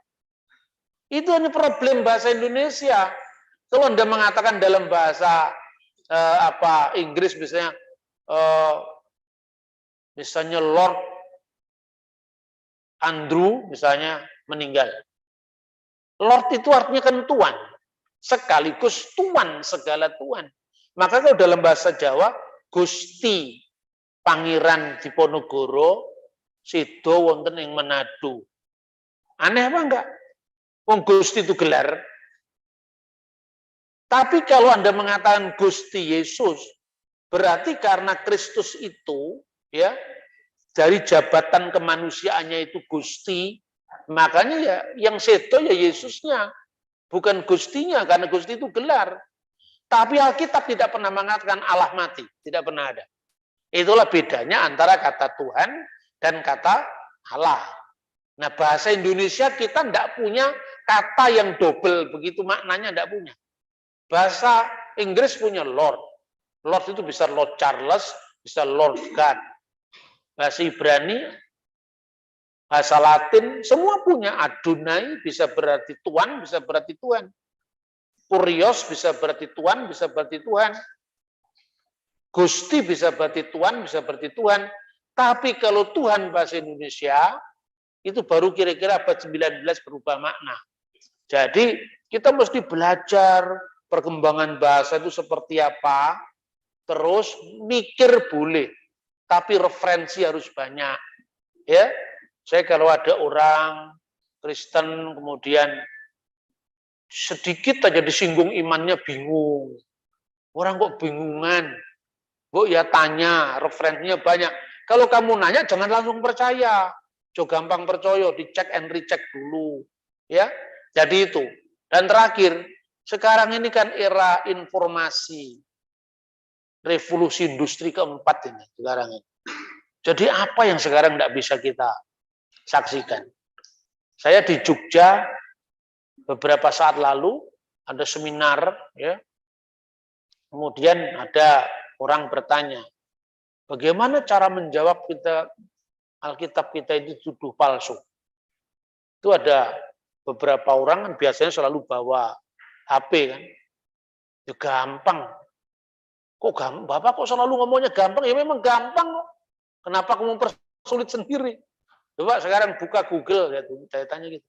Itu hanya problem bahasa Indonesia. Kalau Anda mengatakan dalam bahasa Inggris misalnya Lord Andrew misalnya meninggal. Lord itu artinya kan tuan, sekaligus tuan segala tuan. Maka kalau dalam bahasa Jawa Gusti Pangeran Diponegoro Sido wonten ing Manado. Aneh apa enggak? Wong Gusti itu gelar. Tapi kalau Anda mengatakan Gusti Yesus, berarti karena Kristus itu ya dari jabatan kemanusiaannya itu Gusti, makanya ya yang sedo ya Yesusnya, bukan Gustinya, karena Gusti itu gelar. Tapi Alkitab tidak pernah mengatakan Allah mati, tidak pernah ada. Itulah bedanya antara kata Tuhan dan kata Allah. Nah, bahasa Indonesia kita tidak punya kata yang double, begitu maknanya tidak punya. Bahasa Inggris punya Lord. Lord itu bisa Lord Charles, bisa Lord God. Bahasa Ibrani, bahasa Latin, semua punya. Adonai bisa berarti Tuhan, bisa berarti Tuhan. Kurios bisa berarti Tuhan, bisa berarti Tuhan. Gusti bisa berarti Tuhan, bisa berarti Tuhan. Tapi kalau Tuhan bahasa Indonesia, itu baru kira-kira abad 19 berubah makna. Jadi kita mesti belajar perkembangan bahasa itu seperti apa, terus mikir boleh, tapi referensi harus banyak. Ya, saya kalau ada orang Kristen kemudian sedikit aja disinggung imannya bingung. Orang kok bingungan? Bu ya tanya, referensinya banyak. Kalau kamu nanya jangan langsung percaya. Coba gampang percaya, dicek and recheck dulu. Ya, jadi itu. Dan terakhir, sekarang ini kan era informasi. Revolusi industri keempat ini sekarang ini. Jadi apa yang sekarang tidak bisa kita saksikan? Saya di Jogja beberapa saat lalu ada seminar, ya. Kemudian ada orang bertanya, bagaimana cara menjawab kita Alkitab kita itu tuduh palsu? Itu ada beberapa orang kan biasanya selalu bawa HP kan. Ya gampang. Kok gampang? Bapak kok selalu ngomongnya gampang? Ya memang gampang kok. Kenapa kamu mempersulit sendiri? Coba sekarang buka Google, ya, saya tanya gitu.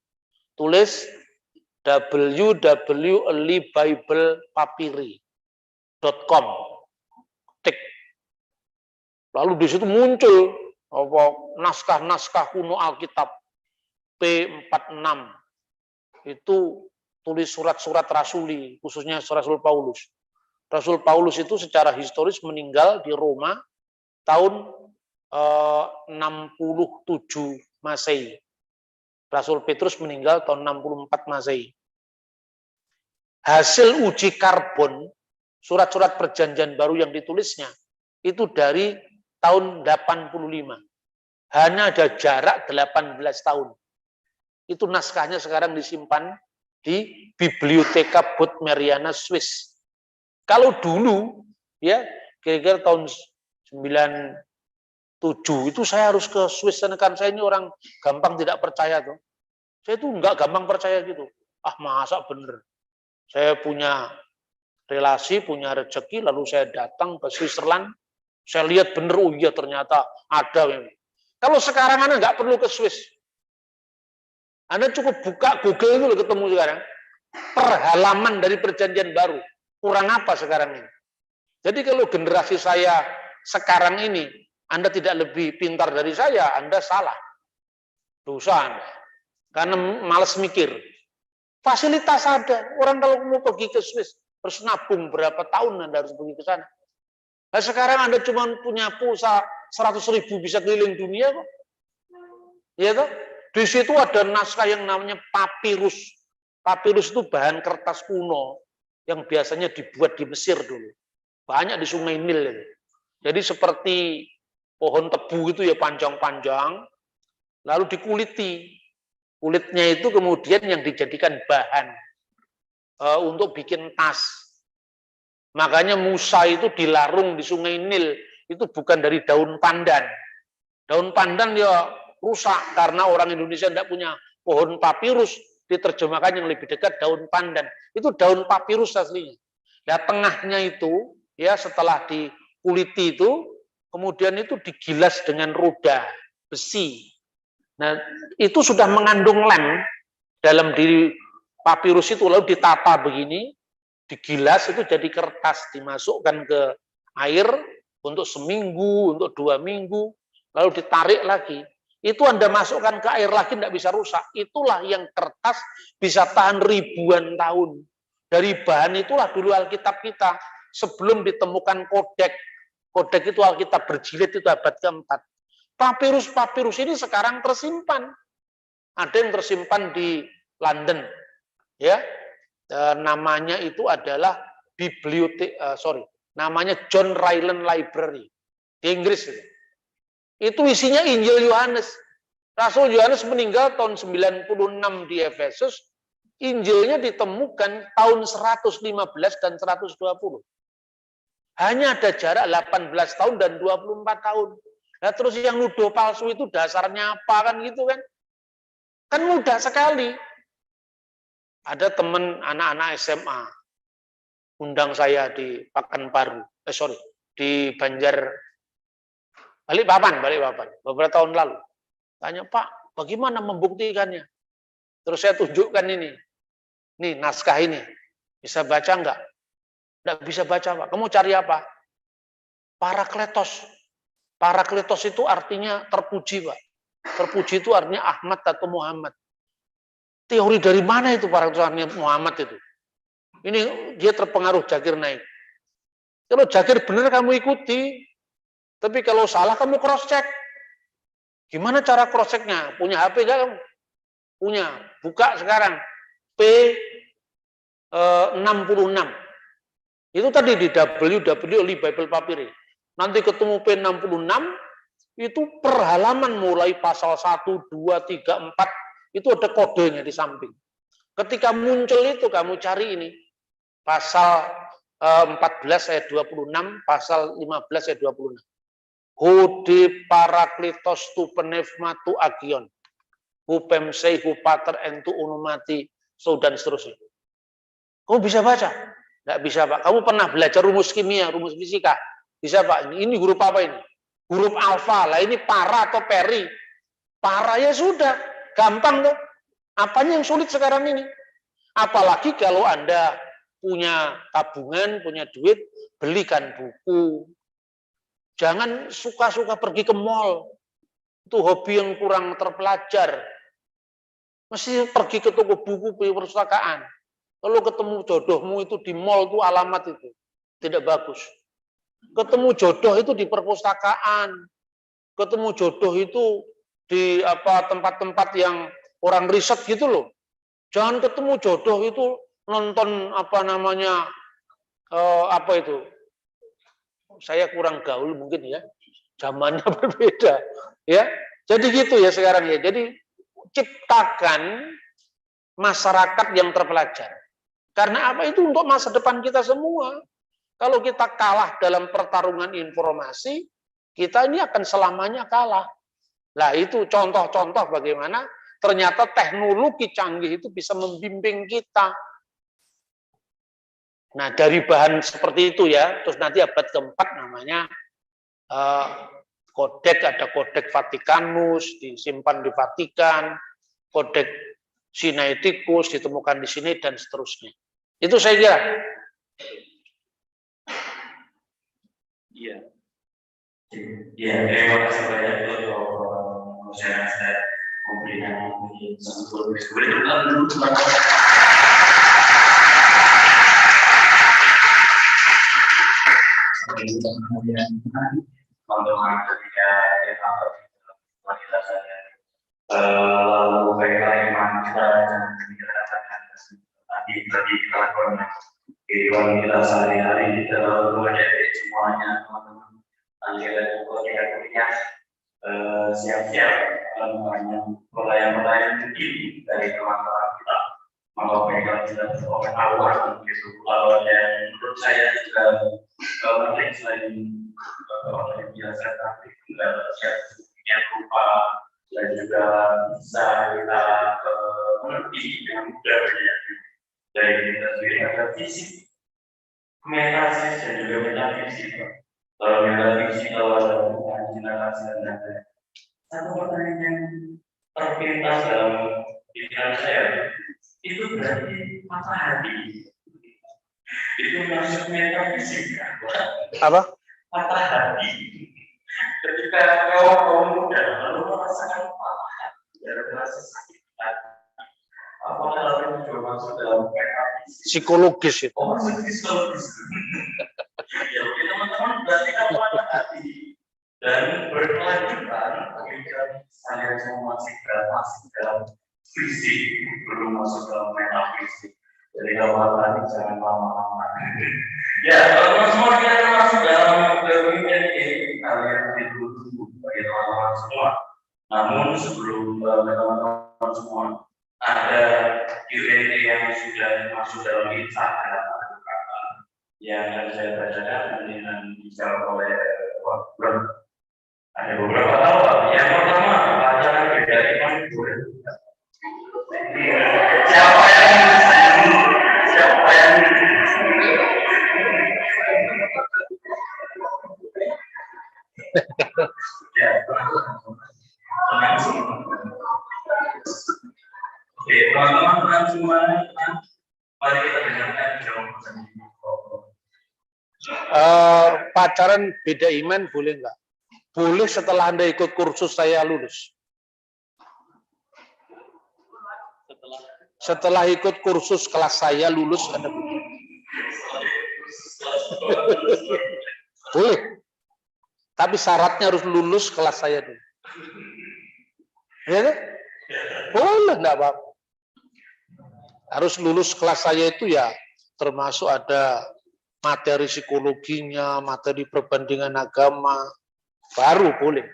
Tulis www.libiblepapiri.com. Tik. Lalu di situ muncul naskah-naskah kuno Alkitab P46. Itu tulis surat-surat rasuli, khususnya Rasul Paulus. Rasul Paulus itu secara historis meninggal di Roma tahun 67 Masehi. Rasul Petrus meninggal tahun 64 Masehi. Hasil uji karbon, surat-surat perjanjian baru yang ditulisnya, itu dari tahun 85. Hanya ada jarak 18 tahun. Itu naskahnya sekarang disimpan di Biblioteca Bodmeriana Swiss. Kalau dulu, ya kira-kira tahun 97 itu saya harus ke Swiss, kan saya ini orang gampang tidak percaya tuh. Saya itu enggak gampang percaya gitu. Ah masa bener. Saya punya relasi, punya rezeki, lalu saya datang ke Switzerland, saya lihat bener, oh iya ternyata ada. Kalau sekarang Anda nggak perlu ke Swiss. Anda cukup buka Google itu loh ketemu sekarang. Per halaman dari perjanjian baru. Kurang apa sekarang ini? Jadi kalau generasi saya sekarang ini, Anda tidak lebih pintar dari saya, Anda salah. Dosa Anda. Karena malas mikir. Fasilitas ada. Orang kalau mau pergi ke Swiss, harus nabung berapa tahun Anda harus pergi ke sana. Nah, sekarang Anda cuma punya pulsa 100.000 bisa keliling dunia kok. Ya toh? Di situ ada naskah yang namanya papirus. Papirus itu bahan kertas kuno yang biasanya dibuat di Mesir dulu. Banyak di Sungai Nil itu. Jadi seperti pohon tebu itu ya panjang-panjang, lalu dikuliti. Kulitnya itu kemudian yang dijadikan bahan untuk bikin tas. Makanya Musa itu dilarung di Sungai Nil itu bukan dari daun pandan. Daun pandan ya rusak karena orang Indonesia tidak punya pohon papirus, diterjemahkan yang lebih dekat daun pandan. Itu daun papirus aslinya. Ya tengahnya itu ya setelah dikuliti itu kemudian itu digilas dengan roda besi. Nah, itu sudah mengandung lem dalam diri papirus itu, lalu ditata begini, digilas itu jadi kertas, dimasukkan ke air untuk seminggu, untuk 2 minggu, lalu ditarik lagi. Itu Anda masukkan ke air lagi tidak bisa rusak. Itulah yang kertas bisa tahan ribuan tahun. Dari bahan itulah dulu Alkitab kita sebelum ditemukan kodek. Kodek itu Alkitab berjilid itu abad ke-4. Papirus-papirus ini sekarang tersimpan. Ada yang tersimpan di London, ya. Namanya itu adalah namanya John Ryland Library di Inggris. Itu isinya Injil Yohanes. Rasul Yohanes meninggal tahun 96 di Efesus. Injilnya ditemukan tahun 115 dan 120. Hanya ada jarak 18 tahun dan 24 tahun. Nah, terus yang nuduh palsu itu dasarnya apa kan gitu kan? Kan mudah sekali. Ada teman anak-anak SMA undang saya di Pekanbaru, di Balikpapan, beberapa tahun lalu. Tanya, Pak, bagaimana membuktikannya? Terus saya tunjukkan ini. Nih, naskah ini. Bisa baca enggak? Enggak bisa baca, Pak. Kamu cari apa? Parakletos. Parakletos itu artinya terpuji, Pak. Terpuji itu artinya Ahmad atau Muhammad. Teori dari mana itu parakletos Muhammad itu? Ini dia terpengaruh Zakir Naik. Kalau Zakir benar kamu ikuti. Tapi kalau salah kamu cross check. Gimana cara cross checknya? Punya HP enggak kamu? Punya. Buka sekarang. P66. Itu tadi di www Bible Papyri. Nanti ketemu P66, itu per halaman mulai pasal 1, 2, 3, 4, itu ada kodenya di samping. Ketika muncul itu kamu cari ini. Pasal 14 ayat 26, pasal 15 ayat 26. Hode parakletos tu penefmatu agion. Hupemsei hupater entu unumati, so dan seterusnya. Kamu bisa baca? Nggak bisa, Pak. Kamu pernah belajar rumus kimia, rumus fisika? Bisa, Pak. Ini huruf apa ini? Huruf alfa. Lah ini para atau peri? Para ya sudah. Gampang tuh. Apanya yang sulit sekarang ini? Apalagi kalau Anda punya tabungan, punya duit, belikan buku. Jangan suka-suka pergi ke mall. Itu hobi yang kurang terpelajar. Mesti pergi ke toko buku, perpustakaan. Kalau ketemu jodohmu itu di mall itu alamat itu. Tidak bagus. Ketemu jodoh itu di perpustakaan. Ketemu jodoh itu di tempat-tempat yang orang riset gitu loh. Jangan ketemu jodoh itu nonton saya kurang gaul mungkin ya, zamannya berbeda ya. Jadi gitu ya sekarang ya. Jadi ciptakan masyarakat yang terpelajar. Karena apa? Itu untuk masa depan kita semua. Kalau kita kalah dalam pertarungan informasi, kita ini akan selamanya kalah. Nah, itu contoh-contoh bagaimana ternyata teknologi canggih itu bisa membimbing kita. Nah, dari bahan seperti itu ya, terus nanti abad ke-4 namanya kodek, ada kodek Vatikanus, disimpan di Vatikan, kodek Sinaiticus ditemukan di sini, dan seterusnya. Itu saya kira. Iya. Iya, terima kasih banyak untuk saya komplimen ini sebetulnya. Kemudian teman-teman ketika wanita saya lalu bagaimana kita katakan tadi kita lakukan kehidupan kita sehari-hari kita mengajari semuanya teman-teman kalau kita punya siap-siap melayan-melayan tinggi dari teman-teman kita kalau mereka tidak oleh awal gitu. Lalu yang menurut saya juga menarik selain yang biasa tapi juga yang rupa dan juga bisa kita mengerti dengan mudah ya. Dari kita sendiri ada fisik, metafisis dan juga metafisik. Kalau metafisik kalau ada generasi dan ada satu pertanyaan yang terpintas dalam pikiran saya itu berarti patah hati. Itu maksud metafisik kan? Apa? Patah hati. Ketika kaum muda lalu merasakan patah hati, rasa sakit hati. Apakah hal itu juga masuk dalam metafisik? Psikologis itu. Oh, masuk psikologis. Ya, oke teman-teman, berarti kan patah hati dan berkelanjutan pemikiran saya semua masih dalam fisik, belum masuk dalam metafisik. Jadi kalau tadi jangan lama-lama. Ya, kalau semua kita akan masuk dalam pemikiran ini, kalian ditunggu bagi teman-teman semua. Namun sebelum teman-teman semua ada Q&A yang sudah masuk dalam Instagram yang saya bacakan dengan dijawab oleh ada beberapa hal. Yang pertama, pelajaran beda iman boleh. Siapa yang ya, oke, teman-teman semua, mari kita dengarkan jawaban. Pacaran beda iman boleh nggak? Boleh setelah Anda ikut kursus saya lulus. Setelah ikut kursus kelas saya lulus Anda boleh. Boleh. Tapi syaratnya harus lulus kelas saya dulu. Ya kan? Boleh, enggak apa-apa. Harus lulus kelas saya itu ya termasuk ada materi psikologinya, materi perbandingan agama, baru boleh.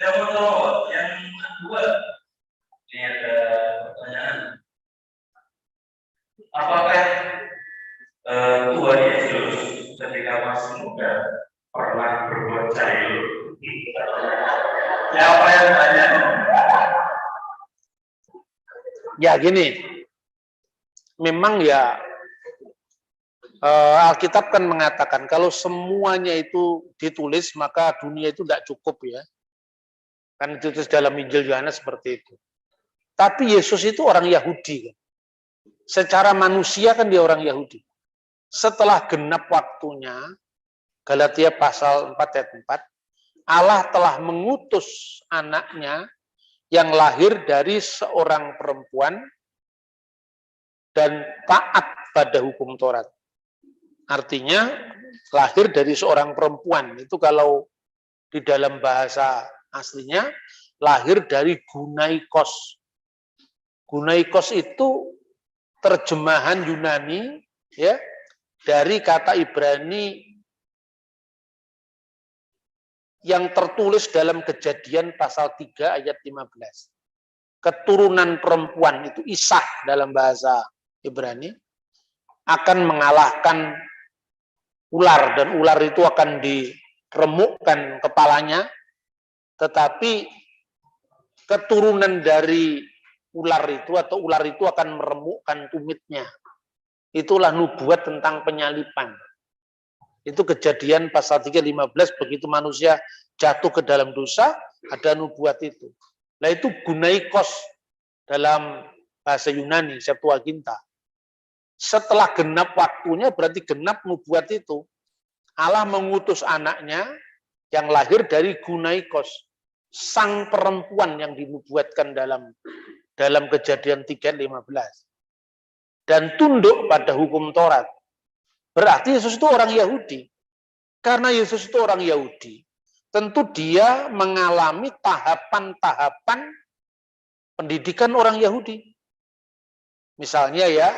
Yang kedua, ini ada pertanyaan. Apakah Tuhan Yesus ketika masih muda pernah berbuat jahil? Siapa yang tanya? Ya gini, memang ya Alkitab kan mengatakan kalau semuanya itu ditulis maka dunia itu tidak cukup ya. Kan itu dalam Injil Yohanes seperti itu. Tapi Yesus itu orang Yahudi kan. Secara manusia kan dia orang Yahudi. Setelah genap waktunya, Galatia pasal 4 ayat 4, Allah telah mengutus anaknya yang lahir dari seorang perempuan dan taat pada hukum Taurat. Artinya lahir dari seorang perempuan. Itu kalau di dalam bahasa aslinya lahir dari gunaikos. Gunaikos itu terjemahan Yunani ya dari kata Ibrani yang tertulis dalam Kejadian pasal 3 ayat 15. Keturunan perempuan itu Ishak dalam bahasa Ibrani akan mengalahkan ular dan ular itu akan diremukkan kepalanya, tetapi keturunan dari ular itu atau ular itu akan meremukkan tumitnya. Itulah nubuat tentang penyalipan. Itu Kejadian pasal 3:15, begitu manusia jatuh ke dalam dosa, ada nubuat itu. Nah itu gunaikos dalam bahasa Yunani, Septuaginta. Setelah genap waktunya berarti genap nubuat itu. Allah mengutus anaknya yang lahir dari gunaikos, sang perempuan yang dinubuatkan dalam Kejadian 3:15. Dan tunduk pada hukum Taurat. Berarti Yesus itu orang Yahudi. Karena Yesus itu orang Yahudi, tentu dia mengalami tahapan-tahapan pendidikan orang Yahudi. Misalnya ya,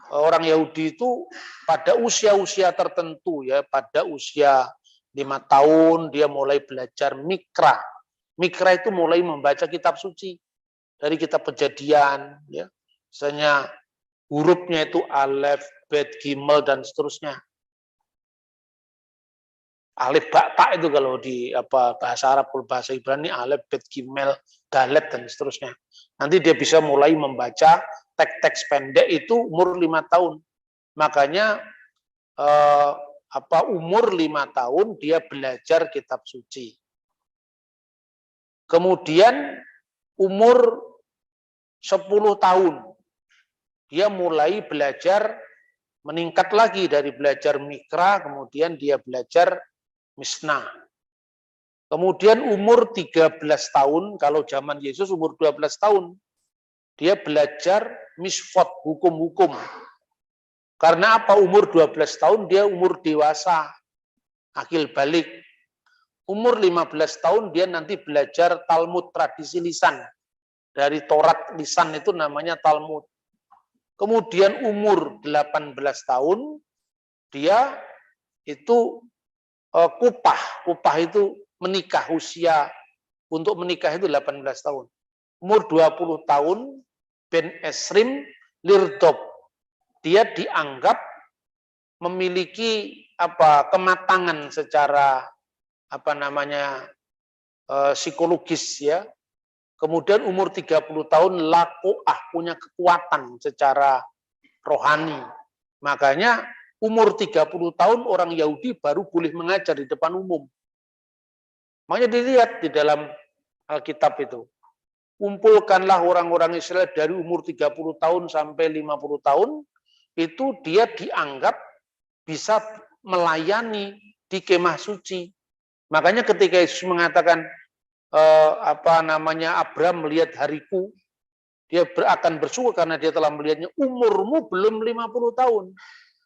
orang Yahudi itu pada usia-usia tertentu ya, pada usia 5 tahun dia mulai belajar mikra. Mikra itu mulai membaca kitab suci. Dari kitab Kejadian, ya. Misalnya hurufnya itu alef, bet, gimel, dan seterusnya. Alif, ba, ta itu kalau di bahasa Arab, kalau bahasa Ibrani alif, bet, gimel, dalet, dan seterusnya. Nanti dia bisa mulai membaca teks-teks pendek itu umur 5 tahun. Makanya umur 5 tahun dia belajar kitab suci. Kemudian umur 10 tahun dia mulai belajar, meningkat lagi dari belajar mikra, kemudian dia belajar misnah. Kemudian umur 13 tahun, kalau zaman Yesus umur 12 tahun, dia belajar misfot, hukum-hukum. Karena apa? Umur 12 tahun dia umur dewasa, akil balik. Umur 15 tahun dia nanti belajar Talmud, tradisi lisan. Dari Taurat lisan itu namanya Talmud. Kemudian umur 18 tahun dia itu kupah. Kupah itu menikah, usia untuk menikah itu 18 tahun. Umur 20 tahun Ben Esrim Lirdob. Dia dianggap memiliki kematangan secara psikologis, ya. Kemudian umur 30 tahun lakuah, punya kekuatan secara rohani. Makanya umur 30 tahun orang Yahudi baru boleh mengajar di depan umum. Makanya dilihat di dalam Alkitab itu. Kumpulkanlah orang-orang Israel dari umur 30 tahun sampai 50 tahun, itu dia dianggap bisa melayani di kemah suci. Makanya ketika Yesus mengatakan Abraham melihat hariku, dia akan bersyukur karena dia telah melihatnya. Umurmu belum 50 tahun.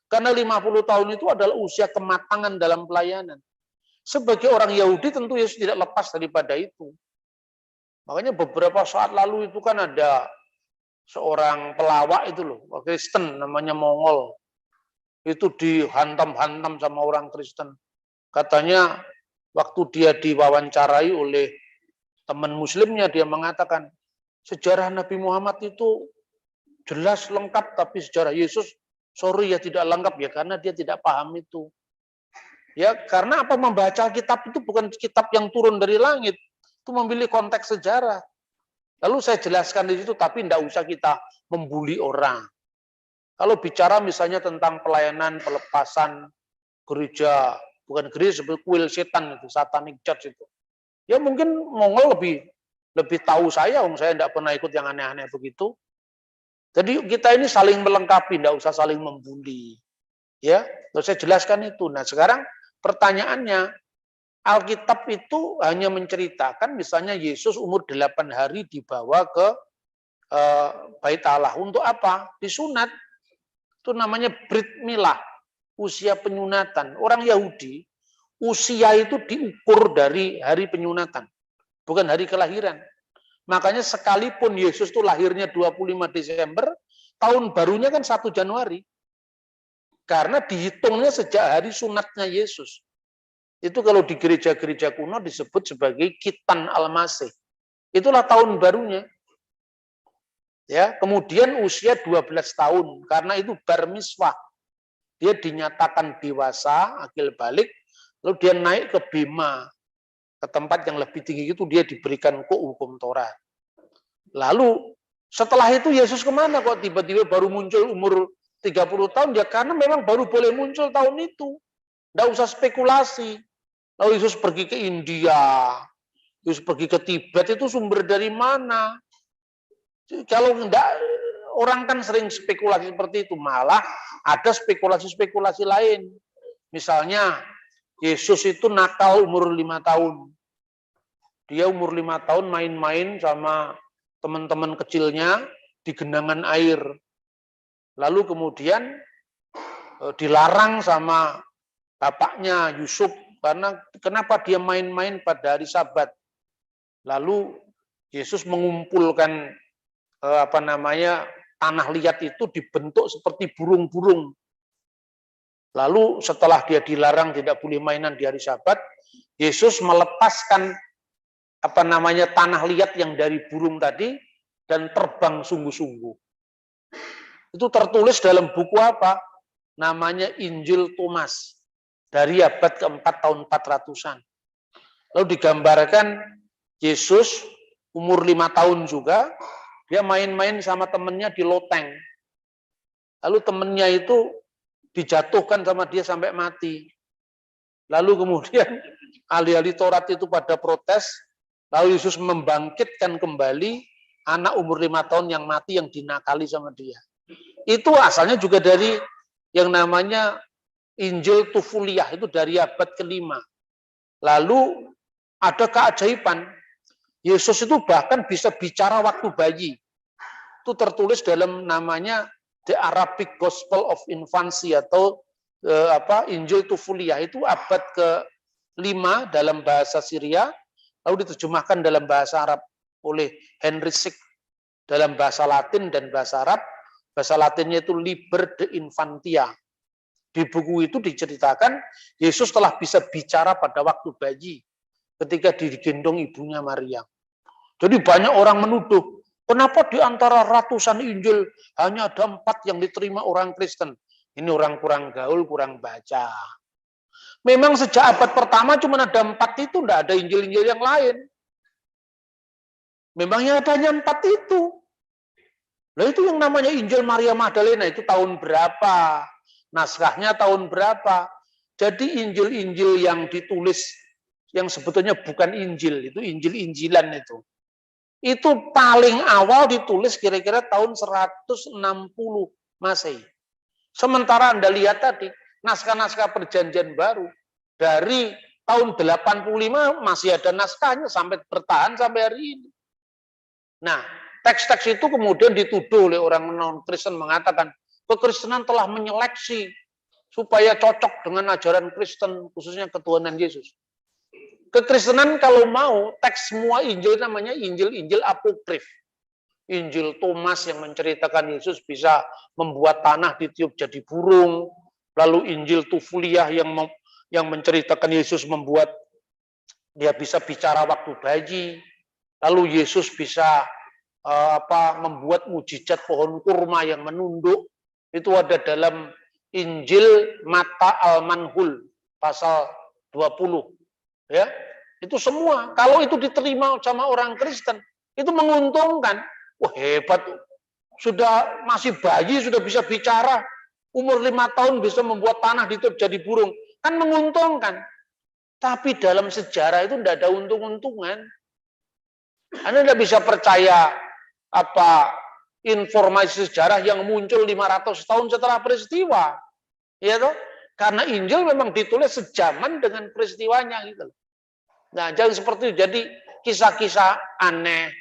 Karena 50 tahun itu adalah usia kematangan dalam pelayanan. Sebagai orang Yahudi tentu Yesus tidak lepas daripada itu. Makanya beberapa saat lalu itu kan ada seorang pelawak itu loh, Kristen namanya Mongol. Itu dihantam-hantam sama orang Kristen. Katanya waktu dia diwawancarai oleh teman muslimnya, dia mengatakan, sejarah Nabi Muhammad itu jelas lengkap, tapi sejarah Yesus, sorry ya tidak lengkap ya, karena dia tidak paham itu. Ya, karena apa? Membaca kitab itu bukan kitab yang turun dari langit, itu memilih konteks sejarah. Lalu saya jelaskan di situ, tapi tidak usah kita membuli orang. Kalau bicara misalnya tentang pelayanan, pelepasan gereja, bukan gereja, seperti kuil setan itu, satanic church itu. Ya mungkin Mongol lebih tahu saya tidak pernah ikut yang aneh-aneh begitu. Jadi kita ini saling melengkapi, tidak usah saling membuli. Ya, terus saya jelaskan itu. Nah sekarang pertanyaannya, Alkitab itu hanya menceritakan misalnya Yesus umur 8 hari dibawa ke Bait Allah. Untuk apa? Disunat. Itu namanya Brit Milah, usia penyunatan. Orang Yahudi, usia itu diukur dari hari penyunatan, bukan hari kelahiran. Makanya sekalipun Yesus itu lahirnya 25 Desember, tahun barunya kan 1 Januari. Karena dihitungnya sejak hari sunatnya Yesus. Itu kalau di gereja-gereja kuno disebut sebagai Kitan Al-Masih. Itulah tahun barunya. Ya, kemudian usia 12 tahun, karena itu bar mitzvah. Dia dinyatakan dewasa, akil balik, lalu dia naik ke Bima, ke tempat yang lebih tinggi itu dia diberikan hukum Taurat. Lalu setelah itu Yesus kemana kok tiba-tiba baru muncul umur 30 tahun? Ya karena memang baru boleh muncul tahun itu. Tidak usah spekulasi. Lalu Yesus pergi ke India, Yesus pergi ke Tibet, itu sumber dari mana? Kalau enggak, orang kan sering spekulasi seperti itu. Malah ada spekulasi-spekulasi lain. Misalnya Yesus itu nakal umur 5 tahun. Dia umur 5 tahun main-main sama teman-teman kecilnya di genangan air. Lalu kemudian dilarang sama bapaknya Yusuf, karena kenapa dia main-main pada hari Sabat. Lalu Yesus mengumpulkan tanah liat itu dibentuk seperti burung-burung. Lalu setelah dia dilarang tidak boleh mainan di hari Sabat, Yesus melepaskan tanah liat yang dari burung tadi dan terbang sungguh-sungguh. Itu tertulis dalam buku apa? Namanya Injil Thomas dari abad keempat tahun 400-an. Lalu digambarkan Yesus umur 5 tahun juga, dia main-main sama temennya di loteng. Lalu temennya itu dijatuhkan sama dia sampai mati. Lalu kemudian ahli-ahli Taurat itu pada protes, lalu Yesus membangkitkan kembali anak umur 5 tahun yang mati yang dinakali sama dia. Itu asalnya juga dari yang namanya Injil Tufuliyah, itu dari abad ke-5. Lalu ada keajaiban, Yesus itu bahkan bisa bicara waktu bayi. Itu tertulis dalam namanya The Arabic Gospel of Infancy atau Injil Tufuliyah, itu abad ke-5 dalam bahasa Syria, lalu diterjemahkan dalam bahasa Arab oleh Henry Sick dalam bahasa Latin dan bahasa Arab. Bahasa Latinnya itu Liber de Infantia. Di buku itu diceritakan Yesus telah bisa bicara pada waktu bayi ketika digendong ibunya Maria. Jadi banyak orang menuduh, kenapa di antara ratusan Injil hanya ada 4 yang diterima orang Kristen? Ini orang kurang gaul, kurang baca. Memang sejak abad pertama cuma ada 4 itu, tidak ada Injil-Injil yang lain. Memangnya adanya 4 itu. Nah itu yang namanya Injil Maria Magdalena itu tahun berapa? Naskahnya tahun berapa? Jadi Injil-Injil yang ditulis yang sebetulnya bukan Injil, itu Injil-Injilan itu. Itu paling awal ditulis kira-kira tahun 160 Masehi. Sementara Anda lihat tadi, naskah-naskah perjanjian baru, dari tahun 85 masih ada naskahnya sampai bertahan sampai hari ini. Nah, teks-teks itu kemudian dituduh oleh orang non-Kristen mengatakan, kekristenan telah menyeleksi supaya cocok dengan ajaran Kristen, khususnya ketuhanan Yesus. Kekristenan kalau mau, teks semua Injil namanya Injil-Injil apokrif. Injil Thomas yang menceritakan Yesus bisa membuat tanah ditiup jadi burung. Lalu Injil Tufuliyah yang menceritakan Yesus membuat dia bisa bicara waktu bayi. Lalu Yesus bisa membuat mujizat pohon kurma yang menunduk. Itu ada dalam Injil Matta Al-Manhul pasal 20. Ya, itu semua. Kalau itu diterima sama orang Kristen, itu menguntungkan. Wah, hebat. Sudah masih bayi, sudah bisa bicara. Umur 5 tahun bisa membuat tanah ditutup jadi burung. Kan menguntungkan. Tapi dalam sejarah itu tidak ada untung-untungan. Anda tidak bisa percaya informasi sejarah yang muncul 500 tahun setelah peristiwa. Ya toh? Karena Injil memang ditulis sejaman dengan peristiwanya gitu. Nah, jangan seperti itu. Jadi kisah-kisah aneh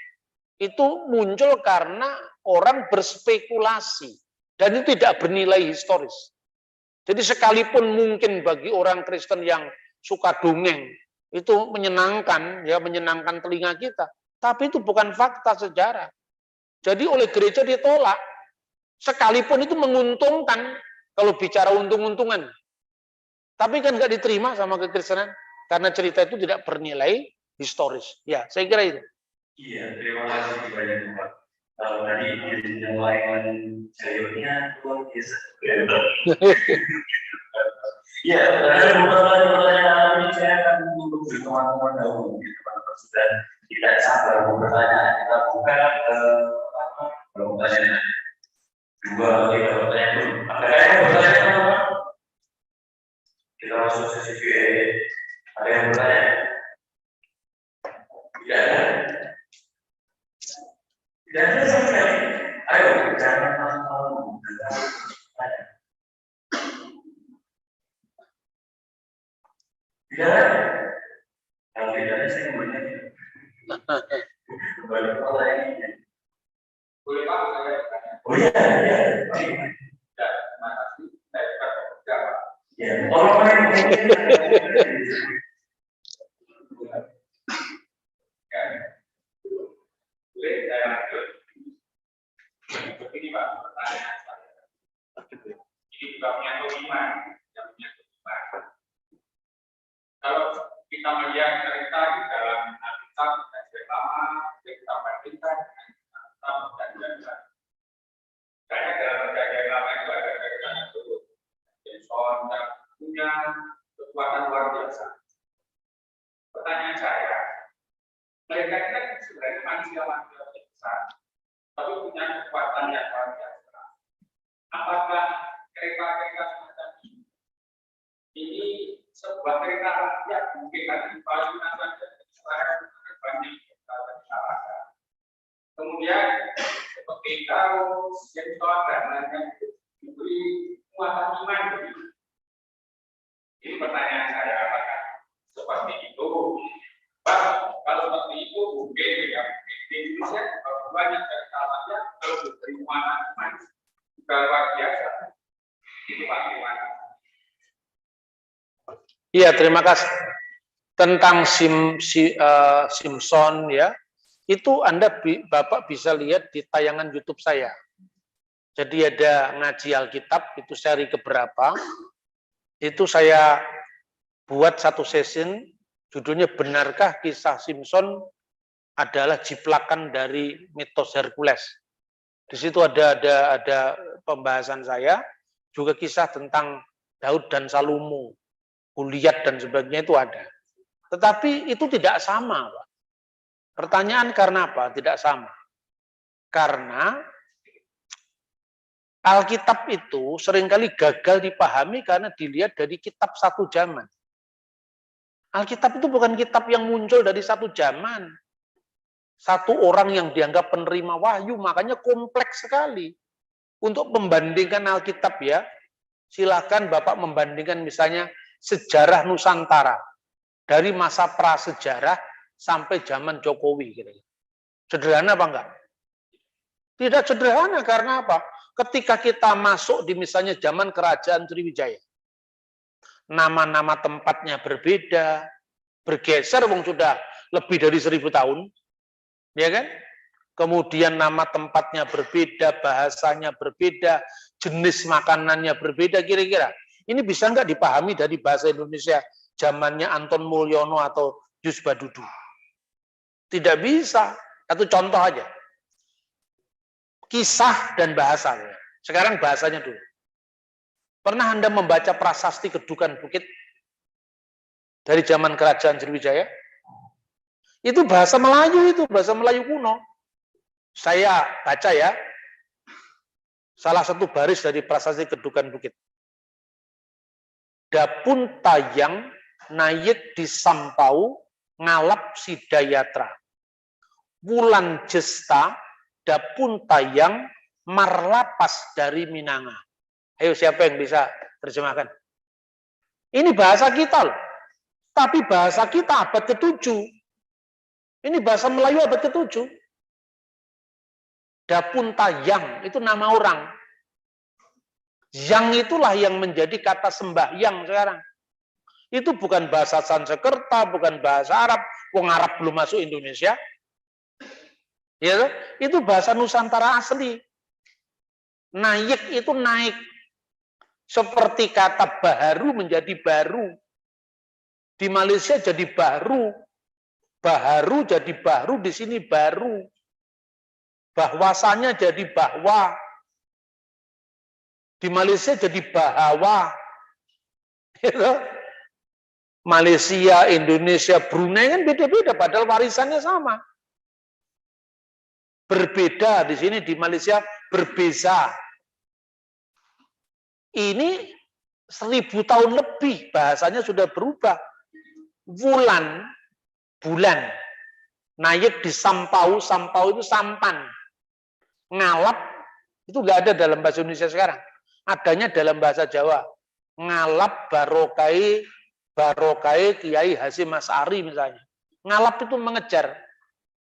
itu muncul karena orang berspekulasi dan itu tidak bernilai historis. Jadi sekalipun mungkin bagi orang Kristen yang suka dongeng itu menyenangkan, ya menyenangkan telinga kita, tapi itu bukan fakta sejarah. Jadi oleh gereja ditolak, sekalipun itu menguntungkan kalau bicara untung-untungan, tapi kan nggak diterima sama kekristenan karena cerita itu tidak bernilai historis. Ya, saya kira itu. Iya, terima kasih banyak Pak. Kalau tadi yang lain sayurnya luar biasa. Iya, ada beberapa pertanyaan saya akan untuk teman-teman dahulu, teman-teman sudah tidak sabar mau bertanya. Kita buka pertanyaan. 2 3 pertanyaan dulu. Ada yang bertanya teman-teman? Kita masuk sesi Q&A. Ada yang bertanya? Tidak ada. Tidak ada sama sekali. Ayo, jangan malu-malu. Tidak ada. Kalau tidak ada, saya boleh. Boleh Pak, ini. Boleh Pak, saya bertanya. Oh iya, iya. Tidak, makasih. Saya bertanya. Ya, tolong boleh saya lanjut. Begini Pak, pertanyaan saya. Ini bukan menyangkut iman. Yang Kalau kita melihat cerita di dalam Alkitab Perjanjian Lama, kita bandingkan dengan Alkitab Perjanjian Baru. Karena dalam Perjanjian Lama itu ada cerita itu, Samson dan punya kekuatan luar biasa. Pertanyaan saya, mereka ini kan sebenarnya manusia besar, tapi punya kekuatan yang luar biasa. Apakah kereta-kereta semacam ini sebuah kereta rakyat mungkin kan di Palestina saja Israel banyak masyarakat. Kemudian seperti tahu Samson dan lainnya diberi muatan iman. Ini pertanyaan saya, apakah seperti itu? Pak, kalau seperti itu mungkin ya di Indonesia kalau banyak cerita rakyat kalau diberi muatan iman juga luar biasa. Itu Pak Iwan. Iya, terima kasih. Tentang Samson ya, itu Bapak bisa lihat di tayangan YouTube saya. Jadi ada ngaji Alkitab, itu seri keberapa, itu saya buat satu session, judulnya Benarkah Kisah Samson adalah Jiplakan dari Mitos Hercules. Di situ ada pembahasan saya, juga kisah tentang Daud dan Salomo, Goliat dan sebagainya itu ada. Tetapi itu tidak sama, Pak. Pertanyaan karena apa? Tidak sama. Karena Alkitab itu seringkali gagal dipahami karena dilihat dari kitab satu zaman. Alkitab itu bukan kitab yang muncul dari satu zaman. Satu orang yang dianggap penerima wahyu, makanya kompleks sekali. Untuk membandingkan Alkitab ya, silakan Bapak membandingkan misalnya sejarah Nusantara dari masa prasejarah sampai zaman Jokowi. Sederhana apa enggak? Tidak sederhana karena apa? Ketika kita masuk di misalnya zaman Kerajaan Sriwijaya, nama-nama tempatnya berbeda, bergeser, wong sudah lebih dari 1000 tahun, ya kan? Kemudian nama tempatnya berbeda, bahasanya berbeda, jenis makanannya berbeda, kira-kira. Ini bisa nggak dipahami dari bahasa Indonesia zamannya Anton Mulyono atau Yus Badudu? Tidak bisa. Satu contoh aja. Kisah dan bahasa. Sekarang bahasanya dulu. Pernah Anda membaca prasasti Kedukan Bukit dari zaman Kerajaan Sriwijaya? Itu bahasa Melayu, itu bahasa Melayu kuno. Saya baca ya. Salah satu baris dari prasasti Kedukan Bukit. Dapun tayang nayek disampau ngalap sidayatra. Wulan jesta dapun tayang marlapas dari Minanga. Ayo siapa yang bisa terjemahkan? Ini bahasa kita loh. Tapi bahasa kita abad ke-7. Ini bahasa Melayu abad ke-7. Dapun tayang itu nama orang. Yang itulah yang menjadi kata sembahyang sekarang. Itu bukan bahasa Sanskerta, bukan bahasa Arab. Wong Arab belum masuk Indonesia. Ya, itu bahasa Nusantara asli. Naik itu naik. Seperti kata baharu menjadi baru. Di Malaysia jadi baru. Baharu jadi baru, di sini baru. Bahwasanya jadi bahwa. Di Malaysia jadi bahawa. Gitu. Malaysia, Indonesia, Brunei kan beda-beda, padahal warisannya sama. Berbeda, di sini di Malaysia berbeza. Ini 1000 tahun lebih, bahasanya sudah berubah. Wulan, bulan. Naik di sampau, sampau itu sampan. Ngalap, itu nggak ada dalam bahasa Indonesia sekarang. Adanya dalam bahasa Jawa. Ngalap barokai Kiai Hasyim Asy'ari misalnya. Ngalap itu mengejar.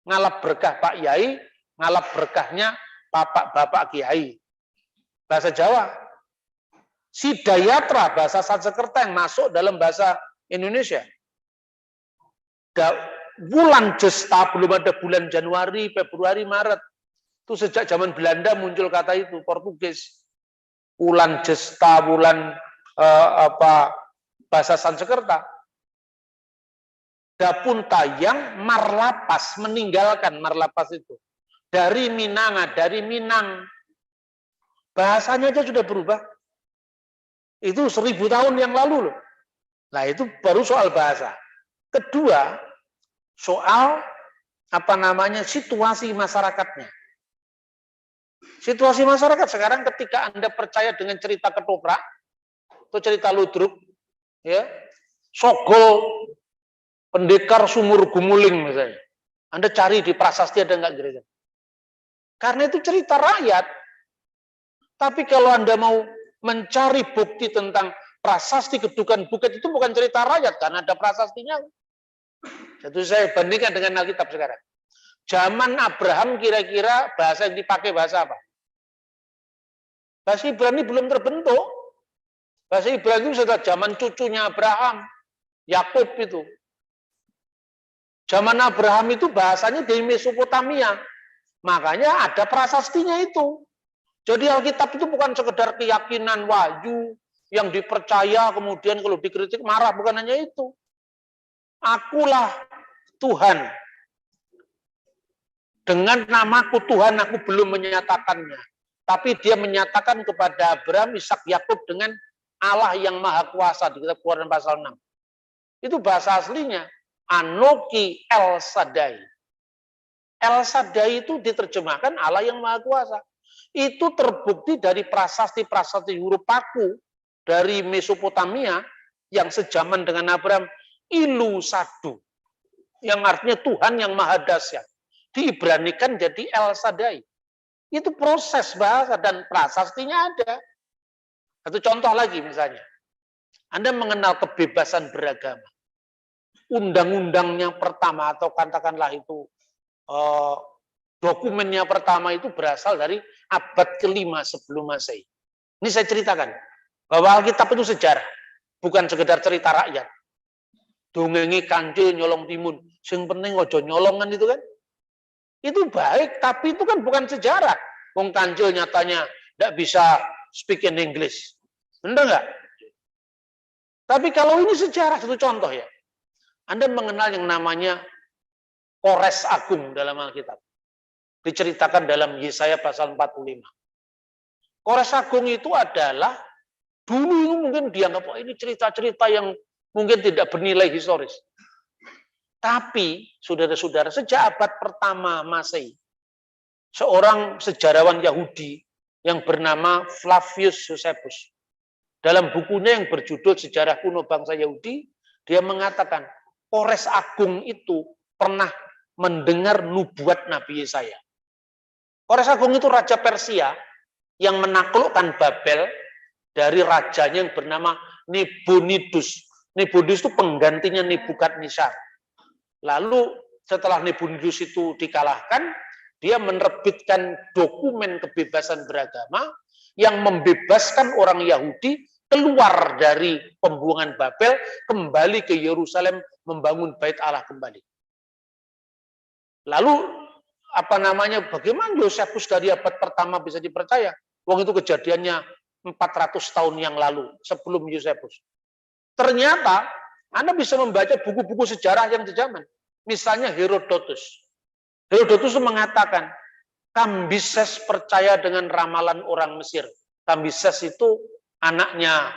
Ngalap berkah Pak Yai, ngalap berkahnya Bapak Kiai. Bahasa Jawa. Sidayatra, bahasa Sanskerta yang masuk dalam bahasa Indonesia. Bulan Jesta, belum ada bulan Januari, Februari, Maret. Itu sejak zaman Belanda muncul kata itu, Portugis. Bulan Jesta, bulan bahasa Sanskerta. Dapunta yang marlapas, meninggalkan marlapas itu. Dari Minanga, dari Minang. Bahasanya aja sudah berubah. Itu 1000 tahun yang lalu loh. Nah itu baru soal bahasa. Kedua, soal situasi masyarakatnya. Situasi masyarakat sekarang ketika Anda percaya dengan cerita ketoprak, atau cerita ludruk, ya, Sogol, pendekar sumur gumuling misalnya. Anda cari di prasasti ada nggak gereja? Karena itu cerita rakyat. Tapi kalau Anda mau mencari bukti tentang prasasti kedukan bukit itu bukan cerita rakyat, karena ada prasastinya. Jadi saya bandingkan dengan Alkitab sekarang. Zaman Abraham kira-kira bahasa yang dipakai bahasa apa? Bahasa Ibrani belum terbentuk. Bahasa Ibrani itu sudah zaman cucunya Abraham, Yakub itu. Zaman Abraham itu bahasanya dari Mesopotamia. Makanya ada prasastinya itu. Jadi Alkitab itu bukan sekedar keyakinan wahyu yang dipercaya kemudian kalau dikritik marah, bukan hanya itu. Akulah Tuhan. Dengan namaku Tuhan aku belum menyatakannya. Tapi dia menyatakan kepada Abraham, Ishak, Yakub dengan Allah yang maha kuasa di kitab Keluaran pasal 6. Itu bahasa aslinya. Anoki El Shaddai. El Shaddai itu diterjemahkan Allah yang maha kuasa. Itu terbukti dari prasasti-prasasti huruf paku dari Mesopotamia yang sejaman dengan Abraham, Ilu Sadu, yang artinya Tuhan yang maha dahsyat. Diibranikan jadi El Shaddai. Itu proses bahasa dan prasastinya ada. Satu contoh lagi misalnya, Anda mengenal kebebasan beragama. Undang-undangnya pertama atau katakanlah itu dokumennya pertama itu berasal dari abad ke-5 sebelum Masehi. Ini saya ceritakan bahwa Alkitab itu sejarah, bukan sekedar cerita rakyat. Dongengi kancil nyolong timun, sing penting ojo nyolongan itu kan. Itu baik, tapi itu kan bukan sejarah. Wong kancil nyatanya tidak bisa speak in English. Benar nggak? Tapi kalau ini sejarah, satu contoh ya. Anda mengenal yang namanya Kores Agung dalam Alkitab. Diceritakan dalam Yesaya pasal 45. Kores Agung itu adalah, dulu itu mungkin dianggap, oh ini cerita-cerita yang mungkin tidak bernilai historis. Tapi, saudara-saudara, sejak abad pertama Masehi, seorang sejarawan Yahudi yang bernama Flavius Josephus, dalam bukunya yang berjudul Sejarah Kuno Bangsa Yahudi, dia mengatakan, Kores Agung itu pernah mendengar nubuat Nabi Yesaya. Kores Agung itu Raja Persia yang menaklukkan Babel dari rajanya yang bernama Nabonidus. Nabonidus itu penggantinya Nebukadnezar. Lalu setelah Nabonidus itu dikalahkan, dia menerbitkan dokumen kebebasan beragama yang membebaskan orang Yahudi keluar dari pembuangan Babel, kembali ke Yerusalem, membangun bait Allah kembali. Lalu bagaimana Josephus dari abad pertama bisa dipercaya? Wong itu kejadiannya 400 tahun yang lalu, sebelum Josephus. Ternyata, Anda bisa membaca buku-buku sejarah yang sejaman. Misalnya Herodotus. Herodotus mengatakan, Kambises percaya dengan ramalan orang Mesir. Kambises itu anaknya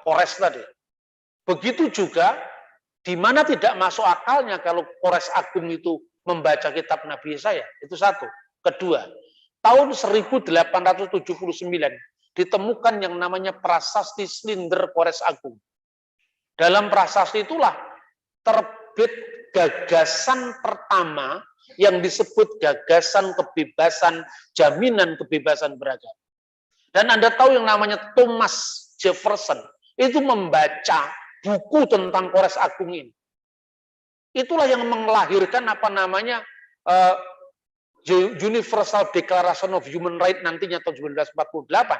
Kores tadi. Begitu juga di mana tidak masuk akalnya kalau Kores Agung itu membaca kitab Nabi Yesaya. Itu satu. Kedua, tahun 1879 ditemukan yang namanya prasasti Slinder Kores Agung. Dalam prasasti itulah terbit gagasan pertama yang disebut gagasan kebebasan, jaminan kebebasan beragama. Dan Anda tahu yang namanya Thomas Jefferson, itu membaca buku tentang Kores Agung ini. Itulah yang melahirkan Universal Declaration of Human Rights nantinya tahun 1948.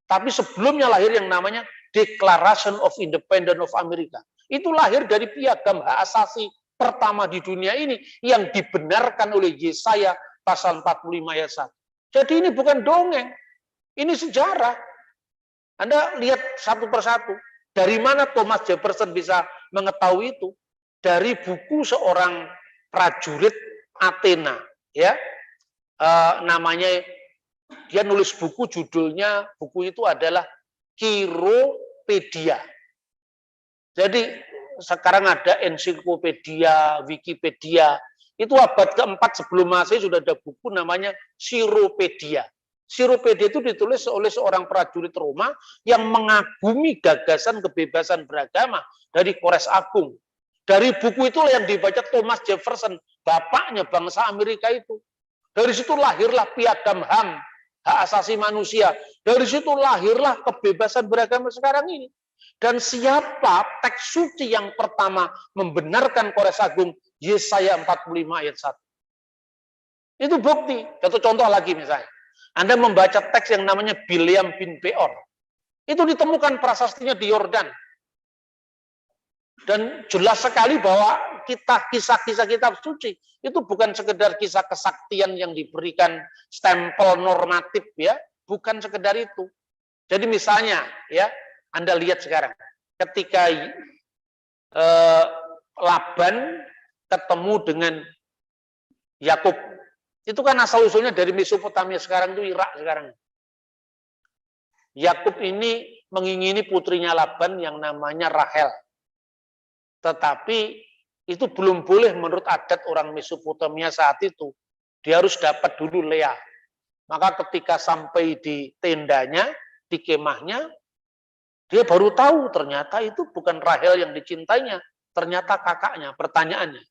Tapi sebelumnya lahir yang namanya Declaration of Independence of America. Itu lahir dari piagam hak asasi pertama di dunia ini yang dibenarkan oleh Yesaya pasal 45 ayat 1. Jadi ini bukan dongeng, ini sejarah. Anda lihat satu persatu. Dari mana Thomas Jefferson bisa mengetahui itu? Dari buku seorang prajurit Athena, ya, namanya, dia nulis buku, judulnya buku itu adalah Quiropedia. Jadi sekarang ada ensiklopedia, Wikipedia. Itu abad keempat sebelum Masehi sudah ada buku namanya Quiropedia. Quiropedia itu ditulis oleh seorang prajurit Roma yang mengagumi gagasan kebebasan beragama dari Kores Agung. Dari buku itulah yang dibaca Thomas Jefferson, bapaknya bangsa Amerika itu. Dari situ lahirlah piagam HAM, hak asasi manusia. Dari situ lahirlah kebebasan beragama sekarang ini. Dan siapa teks suci yang pertama membenarkan Kores Agung? Yesaya 45 ayat 1. Itu bukti. Satu contoh lagi misalnya. Anda membaca teks yang namanya Bileam bin Beor. Itu ditemukan prasastinya di Yordan. Dan jelas sekali bahwa kisah-kisah kitab suci itu bukan sekedar kisah kesaktian yang diberikan stempel normatif, ya, bukan sekedar itu. Jadi misalnya, ya, Anda lihat sekarang ketika Laban ketemu dengan Yakub, itu kan asal usulnya dari Mesopotamia, sekarang itu Irak sekarang. Yakub ini mengingini putrinya Laban yang namanya Rahel. Tetapi itu belum boleh menurut adat orang Mesopotamia saat itu. Dia harus dapat dulu Lea. Maka ketika sampai di tendanya, di kemahnya, dia baru tahu ternyata itu bukan Rahel yang dicintainya, ternyata kakaknya. Pertanyaannya,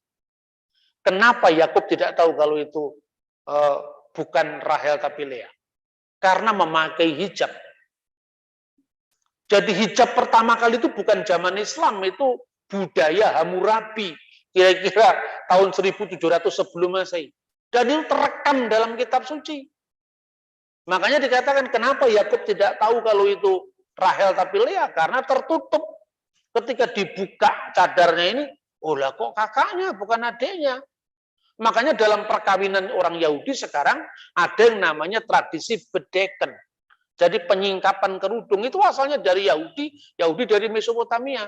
kenapa Yakub tidak tahu kalau itu bukan Rahel tapi Lea? Karena memakai hijab. Jadi hijab pertama kali itu bukan zaman Islam, itu budaya Hammurabi, kira-kira tahun 1700 sebelum Masehi. Dan itu terekam dalam kitab suci. Makanya dikatakan kenapa Yakub tidak tahu kalau itu Rahel tapi Lea, karena tertutup. Ketika dibuka cadarnya ini, oh lah kok kakaknya bukan adiknya. Makanya dalam perkawinan orang Yahudi sekarang ada yang namanya tradisi bedeken. Jadi penyingkapan kerudung itu asalnya dari Yahudi dari Mesopotamia.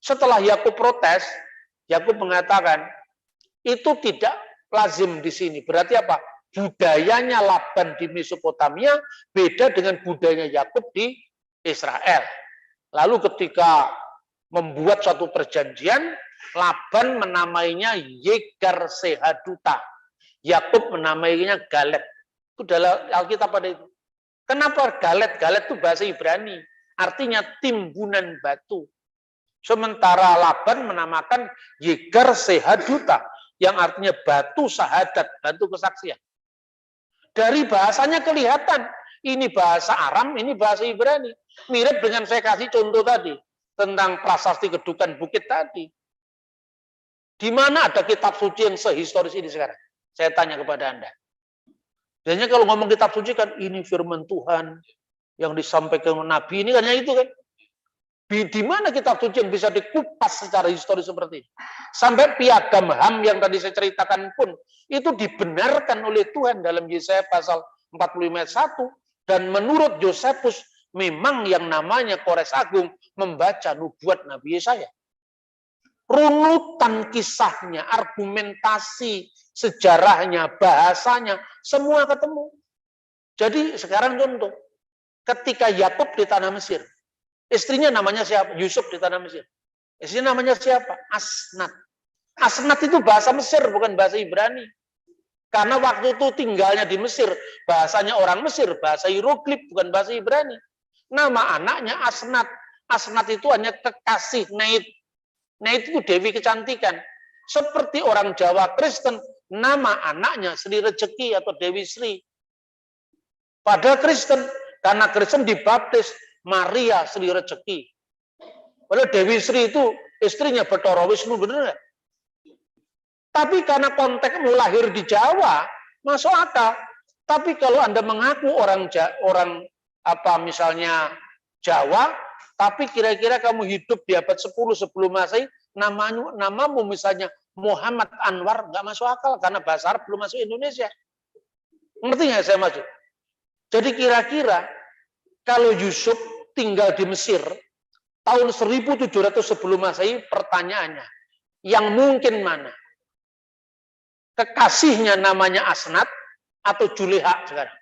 Setelah Yakub protes, Yakub mengatakan itu tidak lazim di sini. Berarti apa? Budayanya Laban di Mesopotamia beda dengan budayanya Yakub di Israel. Lalu ketika membuat suatu perjanjian, Laban menamainya Yegar Sehaduta. Yakub menamainya Galet. Itu dalam Alkitab pada itu. Kenapa Galet? Galet itu bahasa Ibrani. Artinya timbunan batu. Sementara Laban menamakan Yegar Sehaduta, yang artinya batu sahadat, batu kesaksian. Dari bahasanya kelihatan, ini bahasa Aram, ini bahasa Ibrani. Mirip dengan saya kasih contoh tadi, tentang prasasti kedukan bukit tadi. Di mana ada kitab suci yang sehistoris ini sekarang? Saya tanya kepada Anda. Biasanya kalau ngomong kitab suci kan, ini firman Tuhan yang disampaikan Nabi, ini kan yang itu kan. Di mana kitab suci yang bisa dikupas secara historis seperti ini? Sampai piagam HAM yang tadi saya ceritakan pun, itu dibenarkan oleh Tuhan dalam Yesaya pasal 45 ayat 1. Dan menurut Yosefus, memang yang namanya Kores Agung membaca nubuat Nabi Yesaya. Runutan kisahnya, argumentasi, sejarahnya, bahasanya, semua ketemu. Jadi sekarang contoh, ketika Yakub di tanah Mesir, istrinya namanya siapa? Yusuf di tanah Mesir. Istrinya namanya siapa? Asnat. Asnat itu bahasa Mesir, bukan bahasa Ibrani. Karena waktu itu tinggalnya di Mesir, bahasanya orang Mesir, bahasa hieroglif, bukan bahasa Ibrani. Nama anaknya Asnat. Asnat itu hanya kekasih Nait. Nait itu Dewi Kecantikan. Seperti orang Jawa Kristen, nama anaknya Sri Rejeki atau Dewi Sri. Pada Kristen, karena Kristen dibaptis Maria Sri Rejeki. Padahal Dewi Sri itu istrinya Bathara Wisnu, benar nggak? Tapi karena konteksmu lahir di Jawa, masuk akal. Tapi kalau Anda mengaku orang misalnya Jawa, tapi kira-kira kamu hidup di abad 10 sebelum Masehi, namamu misalnya Muhammad Anwar, nggak masuk akal karena bahasa Arab belum masuk Indonesia. Ngerti nggak saya maksud? Jadi kira-kira kalau Yusuf tinggal di Mesir, tahun 1700 sebelum Masehi, pertanyaannya, yang mungkin mana? Kekasihnya namanya Asnat atau Juleha sekarang?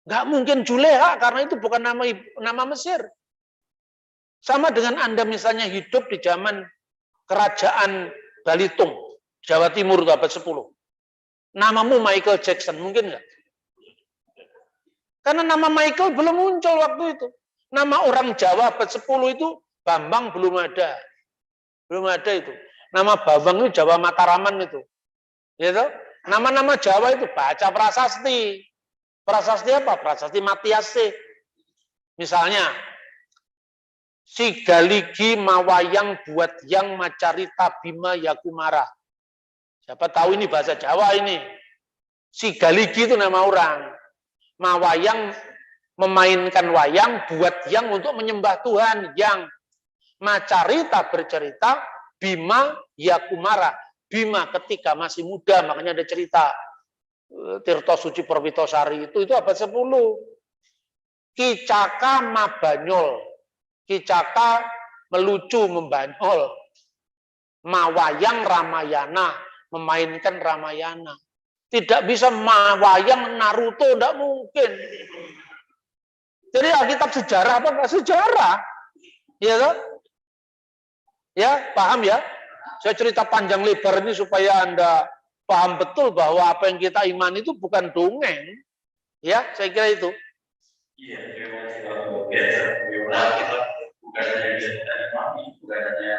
Nggak mungkin Juleha, karena itu bukan nama Mesir. Sama dengan Anda misalnya hidup di zaman kerajaan Balitung, Jawa Timur, abad 10. Namamu Michael Jackson, mungkin nggak? Karena nama Michael belum muncul waktu itu. Nama orang Jawa abad 10 itu Bambang belum ada. Belum ada itu. Nama Bambang itu Jawa Mataraman itu. Gitu? Nama-nama Jawa itu baca prasasti. Prasasti apa? Prasasti Matiase. Misalnya, Sigaligi Mawayang buat yang Macarita Bima Yakumara. Siapa tahu ini bahasa Jawa ini. Sigaligi itu nama orang. Mawayang memainkan wayang buat yang untuk menyembah Tuhan. Yang Macarita bercerita Bima Yakumara. Bima ketika masih muda, makanya ada cerita Tirto Suci Perwitosari itu abad 10. Kicaka Mabanyol. Kicaka melucu, membanyol. Mawayang Ramayana, memainkan Ramayana. Tidak bisa mawayang Naruto, tidak mungkin. Jadi Alkitab sejarah apa enggak? Sejarah. Ya toh? Ya, paham ya? Saya cerita panjang lebar ini supaya Anda paham betul bahwa apa yang kita iman itu bukan dongeng. Ya, saya kira itu. Iya, terima kasih Pak. Biasa, kita bukan hanya bisa kita imani, bukan hanya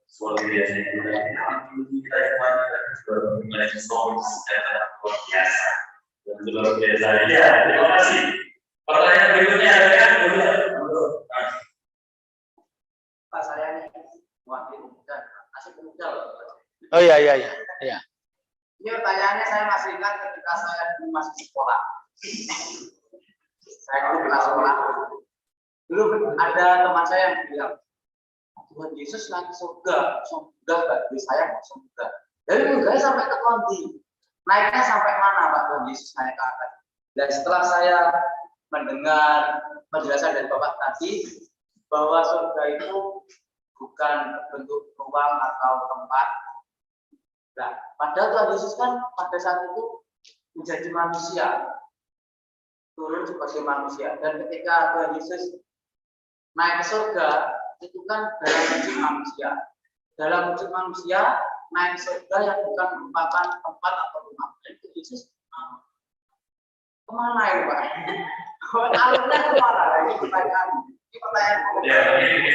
suatu biasa yang kita imani, tapi juga mengenai sesuatu secara luar biasa. Dan luar biasa. Ya, terima kasih. Pertanyaan berikutnya ada kan? Pak, saya ini wakil muda, masih muda loh. Oh iya. Ini pertanyaannya saya masih ingat ketika saya dulu masih sekolah. Saya dulu pernah sekolah. Dulu ada teman saya yang bilang, Tuhan Yesus nanti surga bagi saya mau surga. Dari enggak sampai ke Kondi. Naiknya sampai mana Pak Tuhan Yesus naik ke atas? Dan setelah saya mendengar penjelasan dari Bapak tadi, bahwa surga itu bukan bentuk ruang atau tempat. Nah, padahal Tuhan Yesus kan pada saat itu menjadi manusia, turun sebagai manusia. Dan ketika Tuhan Yesus naik ke surga, itu kan dalam wujud manusia. Dalam wujud manusia, naik ke surga yang bukan merupakan tempat atau rumah. Itu Yesus kemana ya Pak? Alurnya kemana? Ini pertanyaan. Ini pertanyaan. Ya, ini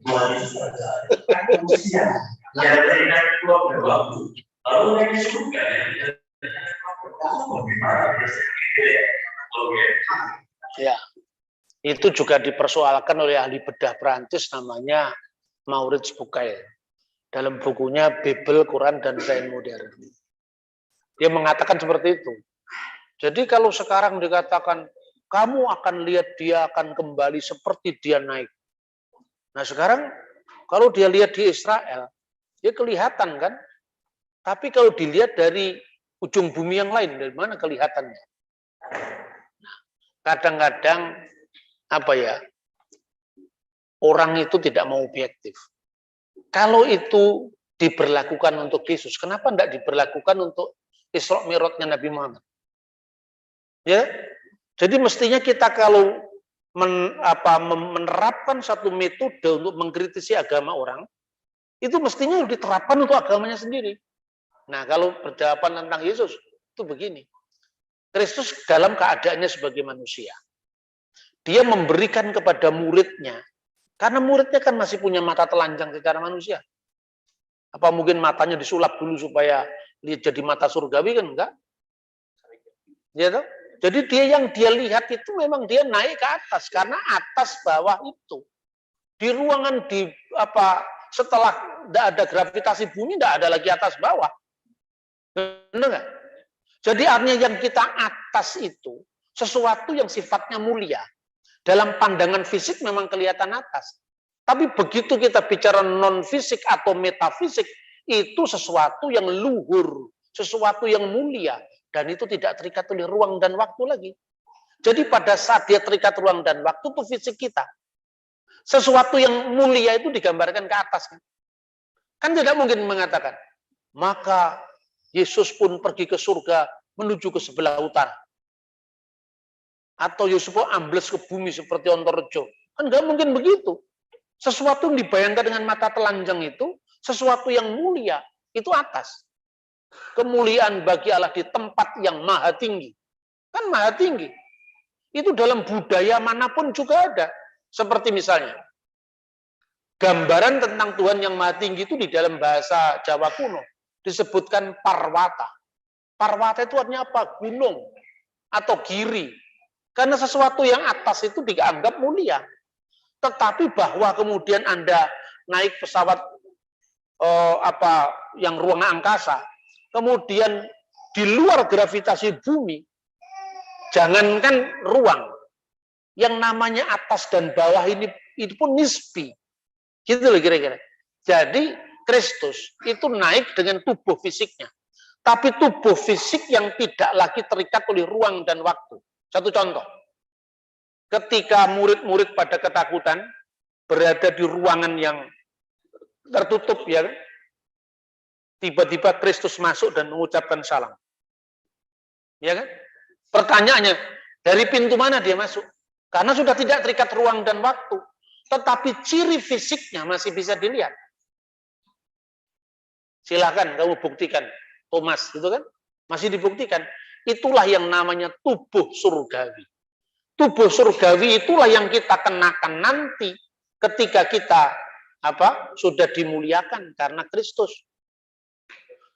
manusia. Ya, dari naik keluar waktu. Lalu naik surga. Ya. Itu juga dipersoalkan oleh ahli bedah Perancis namanya Maurits Bucaille dalam bukunya Bibel, Quran, dan Sains Modern. Dia mengatakan seperti itu. Jadi kalau sekarang dikatakan kamu akan lihat dia akan kembali seperti dia naik. Nah sekarang kalau dia lihat di Israel, dia kelihatan kan? Tapi kalau dilihat dari ujung bumi yang lain, dari mana kelihatannya? Kadang-kadang apa ya, orang itu tidak mau objektif. Kalau itu diberlakukan untuk Yesus, kenapa tidak diberlakukan untuk Isra Mi'rajnya Nabi Muhammad? Ya, jadi mestinya kita kalau menerapkan satu metode untuk mengkritisi agama orang, itu mestinya diterapkan untuk agamanya sendiri. Nah, kalau berjawaban tentang Yesus, itu begini. Kristus dalam keadaannya sebagai manusia. Dia memberikan kepada muridnya, karena muridnya kan masih punya mata telanjang secara manusia. Apa mungkin matanya disulap dulu supaya dia jadi mata surgawi kan? Enggak. Ya toh? Jadi yang dia lihat itu memang dia naik ke atas, karena atas bawah itu. Di ruangan setelah tidak ada gravitasi bumi, tidak ada lagi atas bawah. Benar nggak? Jadi artinya yang kita atas itu sesuatu yang sifatnya mulia. Dalam pandangan fisik memang kelihatan atas. Tapi begitu kita bicara non fisik atau metafisik, itu sesuatu yang luhur, sesuatu yang mulia. Dan itu tidak terikat oleh ruang dan waktu lagi. Jadi pada saat dia terikat ruang dan waktu itu fisik kita. Sesuatu yang mulia itu digambarkan ke atas. Kan tidak mungkin mengatakan, maka Yesus pun pergi ke surga menuju ke sebelah utara. Atau Yesus pun ambles ke bumi seperti Ontorejo. Kan nggak mungkin begitu. Sesuatu yang dibayangkan dengan mata telanjang itu, sesuatu yang mulia, itu atas. Kemuliaan bagi Allah di tempat yang maha tinggi. Kan maha tinggi. Itu dalam budaya manapun juga ada. Seperti misalnya, gambaran tentang Tuhan yang maha tinggi itu di dalam bahasa Jawa kuno disebutkan parwata. Parwata itu artinya apa? Gunung atau giri. Karena sesuatu yang atas itu dianggap mulia. Tetapi bahwa kemudian Anda naik pesawat yang ruang angkasa, kemudian di luar gravitasi bumi, jangankan ruang, yang namanya atas dan bawah ini itu pun nisbi. Gitu loh kira-kira. Jadi Kristus itu naik dengan tubuh fisiknya. Tapi tubuh fisik yang tidak lagi terikat oleh ruang dan waktu. Satu contoh. Ketika murid-murid pada ketakutan berada di ruangan yang tertutup, ya, tiba-tiba Kristus masuk dan mengucapkan salam. Ya kan? Pertanyaannya, dari pintu mana dia masuk? Karena sudah tidak terikat ruang dan waktu. Tetapi ciri fisiknya masih bisa dilihat. Silakan kamu buktikan, Thomas, gitu kan? Masih dibuktikan. Itulah yang namanya tubuh surgawi. Tubuh surgawi itulah yang kita kenakan nanti ketika kita sudah dimuliakan karena Kristus.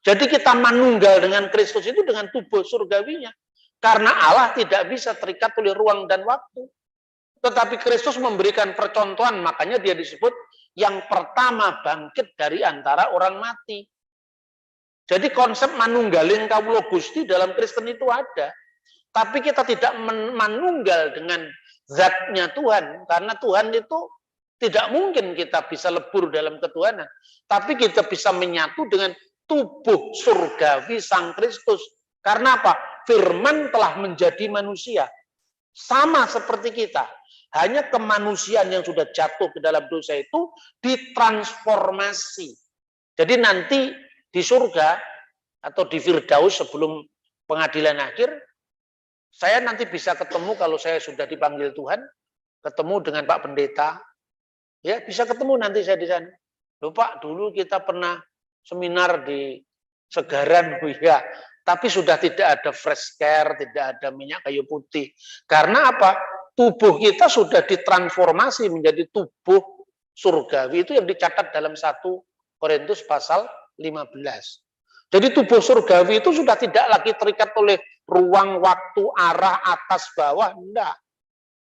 Jadi kita manunggal dengan Kristus itu dengan tubuh surgawinya. Karena Allah tidak bisa terikat oleh ruang dan waktu. Tetapi Kristus memberikan percontohan, makanya dia disebut yang pertama bangkit dari antara orang mati. Jadi konsep manunggalin kawula Gusti dalam Kristen itu ada. Tapi kita tidak manunggal dengan zatnya Tuhan. Karena Tuhan itu tidak mungkin kita bisa lebur dalam ketuhanan. Tapi kita bisa menyatu dengan tubuh surgawi Sang Kristus. Karena apa? Firman telah menjadi manusia. Sama seperti kita. Hanya kemanusiaan yang sudah jatuh ke dalam dosa itu ditransformasi. Jadi nanti di surga atau di Firdaus sebelum pengadilan akhir, saya nanti bisa ketemu kalau saya sudah dipanggil Tuhan, ketemu dengan Pak Pendeta, ya bisa ketemu nanti saya di sana. Loh Pak, dulu kita pernah seminar di Segaran, ya, tapi sudah tidak ada fresh care, tidak ada minyak kayu putih. Karena apa? Tubuh kita sudah ditransformasi menjadi tubuh surgawi. Itu yang dicatat dalam 1 Korintus pasal 15. Jadi tubuh surgawi itu sudah tidak lagi terikat oleh ruang, waktu, arah, atas, bawah, enggak.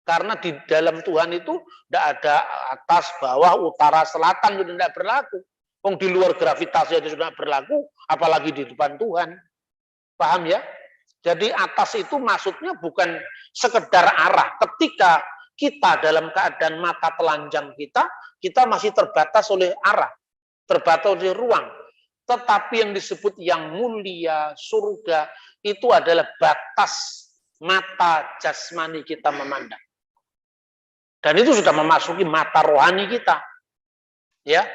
Karena di dalam Tuhan itu tidak ada atas, bawah, utara, selatan, itu tidak berlaku. Di luar gravitasi itu sudah berlaku, apalagi di depan Tuhan. Paham ya? Jadi atas itu maksudnya bukan sekedar arah. Ketika kita dalam keadaan mata telanjang kita masih terbatas oleh arah, terbatas oleh ruang. Tetapi yang disebut yang mulia, surga, itu adalah batas mata jasmani kita memandang. Dan itu sudah memasuki mata rohani kita. Ya.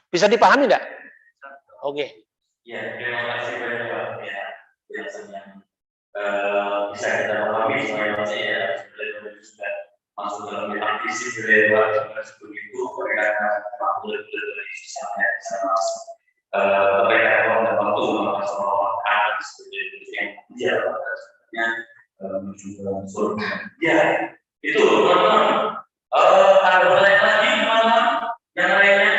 Bisa dipahami enggak? Oke. Ya, terima kasih banyak Pak. Ya, biasanya bisa kita pahami semuanya ya, sebenarnya sudah masuk dalam metafisik beliau begitu karena waktu dari sampai sama berkaitan dengan waktu sama anak seperti yang dia sebenarnya juga surga. Ya, itu teman-teman. Ada pertanyaan lagi mana yang lainnya?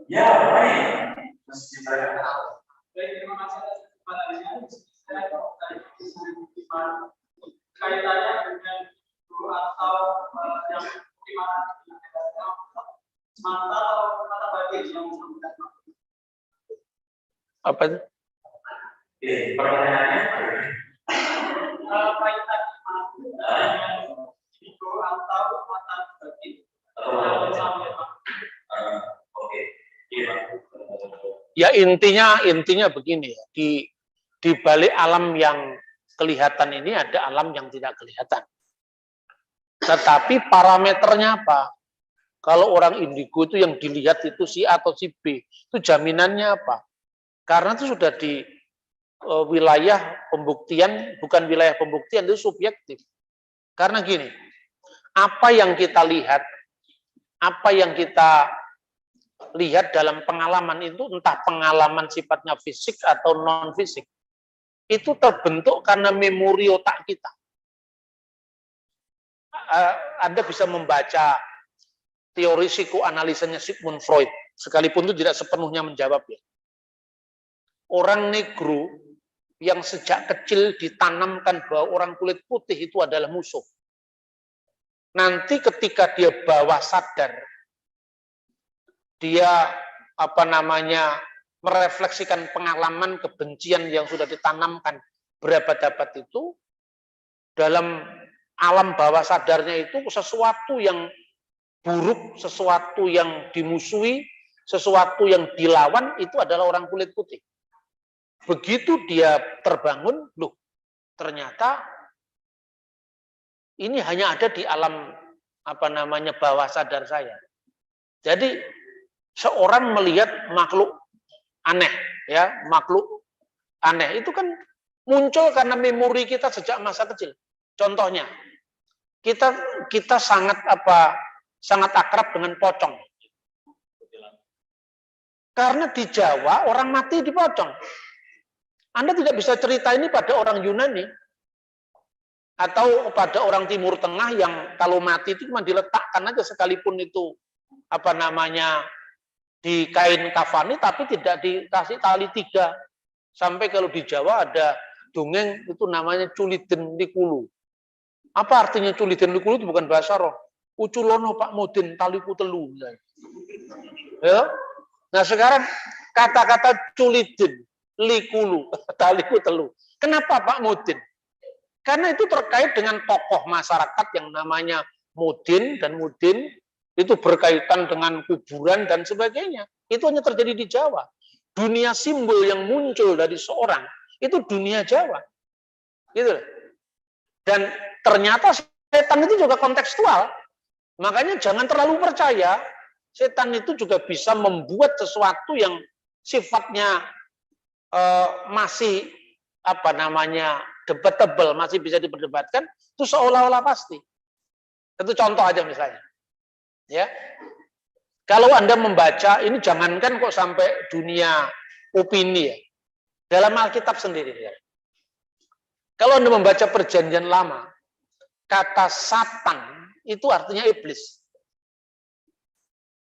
Ya, baik. Masih saya tahu. Baik, terima kasih atas kesempatannya. Saya kaitannya dengan guru atau yang bagaimana mata atau mata batin yang menggunakan. Apa itu? Pertanyaannya Kaitan dengan guru atau mata batin. Oke. Ya intinya begini ya, di balik alam yang kelihatan ini ada alam yang tidak kelihatan. Tetapi parameternya apa? Kalau orang indigo itu yang dilihat itu si A atau si B, itu jaminannya apa? Karena itu sudah di wilayah pembuktian, bukan wilayah pembuktian, itu subjektif. Karena gini, apa yang kita lihat, apa yang kita lihat dalam pengalaman itu, entah pengalaman sifatnya fisik atau non-fisik, itu terbentuk karena memori otak kita. Anda bisa membaca teori psikoanalisanya Sigmund Freud, sekalipun itu tidak sepenuhnya menjawab ya. Orang negro yang sejak kecil ditanamkan bahwa orang kulit putih itu adalah musuh. Nanti ketika dia bawah sadar, dia merefleksikan pengalaman kebencian yang sudah ditanamkan berabad-abad itu, dalam alam bawah sadarnya itu sesuatu yang buruk, sesuatu yang dimusuhi, sesuatu yang dilawan itu adalah orang kulit putih. Begitu dia terbangun, loh, ternyata ini hanya ada di alam bawah sadar saya. Jadi seorang melihat makhluk aneh, ya, makhluk aneh itu kan muncul karena memori kita sejak masa kecil. Contohnya, kita sangat akrab dengan pocong. Karena di Jawa orang mati di pocong. Anda tidak bisa cerita ini pada orang Yunani atau pada orang Timur Tengah yang kalau mati itu cuma diletakkan aja, sekalipun itu di kain kafani tapi tidak dikasih tali 3. Sampai kalau di Jawa ada dongeng itu namanya culiden likulu. Apa artinya culiden likulu? Itu bukan bahasa roh. Uculono Pak Mudin taliku telu. Ya. Nah sekarang kata-kata culiden likulu, taliku telu. Kenapa Pak Mudin? Karena itu terkait dengan tokoh masyarakat yang namanya Mudin, dan Mudin itu berkaitan dengan kuburan dan sebagainya. Itu hanya terjadi di Jawa. Dunia simbol yang muncul dari seorang itu dunia Jawa. Gitu. Dan ternyata setan itu juga kontekstual. Makanya jangan terlalu percaya. Setan itu juga bisa membuat sesuatu yang sifatnya masih debatable, masih bisa diperdebatkan, itu seolah-olah pasti. Itu contoh aja misalnya. Ya. Kalau Anda membaca, ini jangankan kok sampai dunia opini ya. Dalam Alkitab sendiri ya. Kalau Anda membaca Perjanjian Lama, kata Satan itu artinya iblis.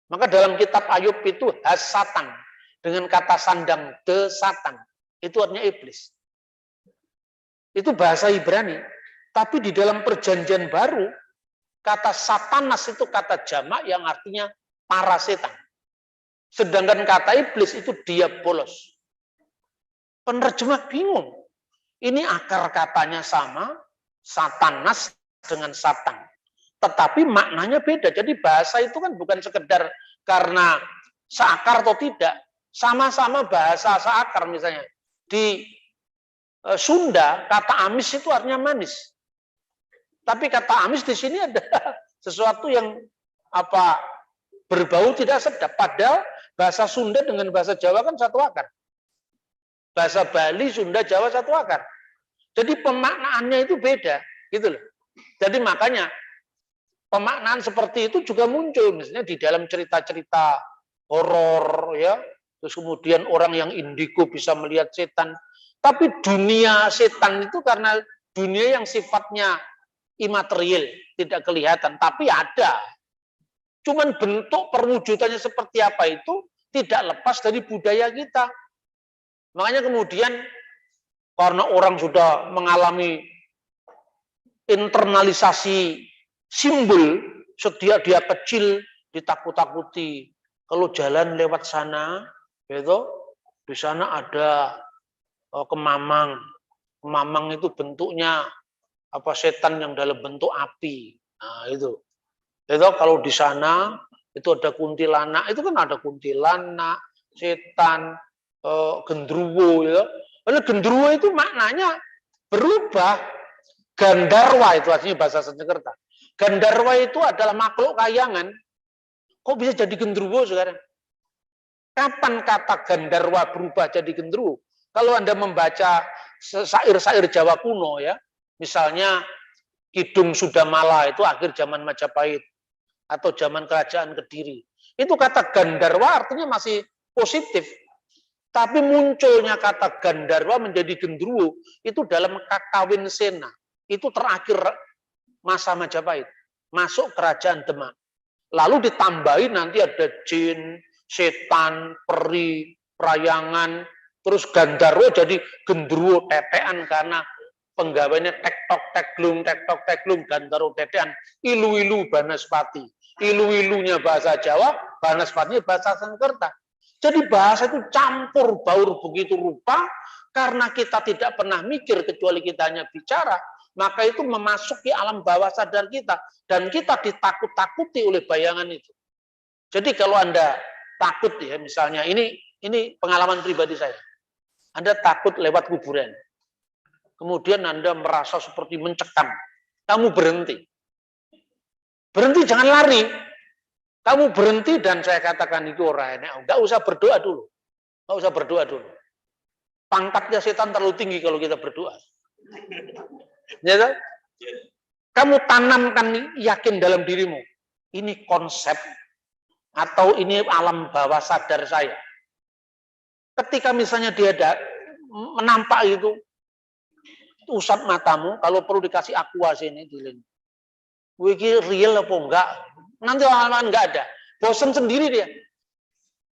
Maka dalam kitab Ayub itu has-Satan. Dengan kata sandang de Satan, itu artinya iblis. Itu bahasa Ibrani. Tapi di dalam Perjanjian Baru, kata Satanas itu kata jamak yang artinya para setan. Sedangkan kata iblis itu diabolos. Penerjemah bingung. Ini akar katanya sama, Satanas dengan Satan. Tetapi maknanya beda. Jadi bahasa itu kan bukan sekedar karena seakar atau tidak. Sama-sama bahasa seakar misalnya. Di Sunda, kata amis itu artinya manis. Tapi kata amis di sini ada sesuatu yang berbau tidak sedap. Padahal bahasa Sunda dengan bahasa Jawa kan satu akar. Bahasa Bali, Sunda, Jawa satu akar. Jadi pemaknaannya itu beda, gitu loh. Jadi makanya pemaknaan seperti itu juga muncul misalnya di dalam cerita-cerita horor ya. Terus kemudian orang yang indigo bisa melihat setan. Tapi dunia setan itu karena dunia yang sifatnya imaterial, tidak kelihatan, tapi ada. Cuman bentuk perwujudannya seperti apa itu tidak lepas dari budaya kita. Makanya kemudian karena orang sudah mengalami internalisasi simbol, setiap dia kecil ditakut-takuti. Kalau jalan lewat sana, itu di sana ada kemamang. Kemamang itu bentuknya setan yang dalam bentuk api. Nah, itu kalau di sana itu ada kuntilanak, itu kan ada kuntilanak, setan, gendruwo ya. Oleh genderuwo itu maknanya berubah. Gandarwa itu artinya bahasa Sanskerta. Gandarwa itu adalah makhluk kayangan. Kok bisa jadi genderuwo sekarang? Kapan kata Gandarwa berubah jadi genderuwo? Kalau Anda membaca syair-syair Jawa kuno ya, misalnya Kidung Sudamala itu akhir zaman Majapahit atau zaman Kerajaan Kediri. Itu kata Gandarwa artinya masih positif. Tapi munculnya kata Gandarwa menjadi genderuwo itu dalam Kakawin Sena. Itu terakhir masa Majapahit. Masuk Kerajaan Demak. Lalu ditambahi nanti ada jin, setan, peri, prayangan, terus Gandarwa jadi genderuwo tetean karena penggawainya tektok teklung, Gandarwa tetean, ilu-ilu Banaspati. Ilu-ilunya bahasa Jawa, Banaspatinya bahasa Sanskerta. Jadi bahasa itu campur baur begitu rupa, karena kita tidak pernah mikir kecuali kita hanya bicara, maka itu memasuki alam bawah sadar kita, dan kita ditakut-takuti oleh bayangan itu. Jadi kalau Anda takut ya, misalnya ini pengalaman pribadi saya. Anda takut lewat kuburan. Kemudian Anda merasa seperti mencekam. Kamu berhenti. Berhenti, jangan lari. Kamu berhenti dan saya katakan itu orang enak. Enggak usah berdoa dulu. Enggak usah berdoa dulu. Pangkatnya setan terlalu tinggi kalau kita berdoa. Ya kan? Kamu tanamkan yakin dalam dirimu. Ini konsep atau ini alam bawah sadar saya. Ketika misalnya dia menampak itu, usap matamu, kalau perlu dikasih aqua sini, dilin. Wih, real apa enggak? Nanti lama-lama enggak ada. Bosan sendiri dia.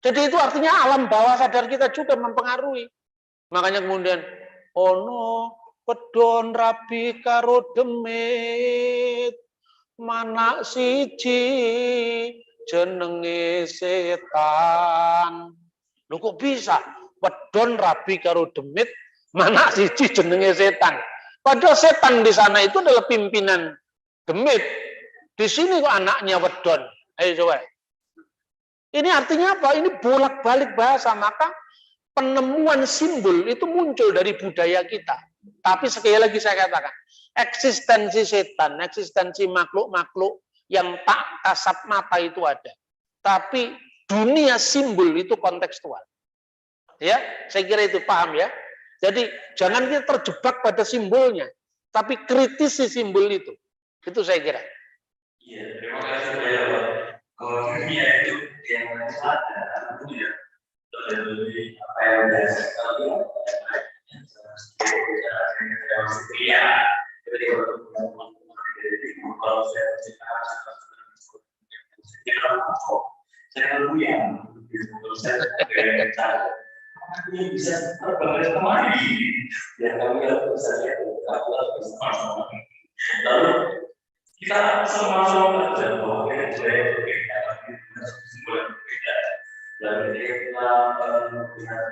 Jadi itu artinya alam bawah sadar kita juga mempengaruhi. Makanya kemudian, ono pedon rabi karo demit, mana siji jenenge setan. Loh kok bisa? Pedon rabi karo demit, mana siji jenenge setan. Padahal setan di sana itu adalah pimpinan demit. Di sini kok anaknya wedon. Ayo coba. Ini artinya apa? Ini bolak-balik bahasa. Maka penemuan simbol itu muncul dari budaya kita. Tapi sekali lagi saya katakan, eksistensi setan, eksistensi makhluk-makhluk yang tak kasat mata itu ada. Tapi dunia simbol itu kontekstual. Ya, saya kira itu paham ya. Jadi jangan kita terjebak pada simbolnya, tapi kritisi simbol itu. Itu saya kira. Iya, terima kasih banyak Pak. Kalau dunia itu yang ada, ya lebih apa yang biasa sekali. Iya, jadi kalau saya ini bisa terbalik kemari ya kami bisa lihat lalu kita sama-sama belajar bahwa kita sudah berbeda sebuah berbeda dan kita melihat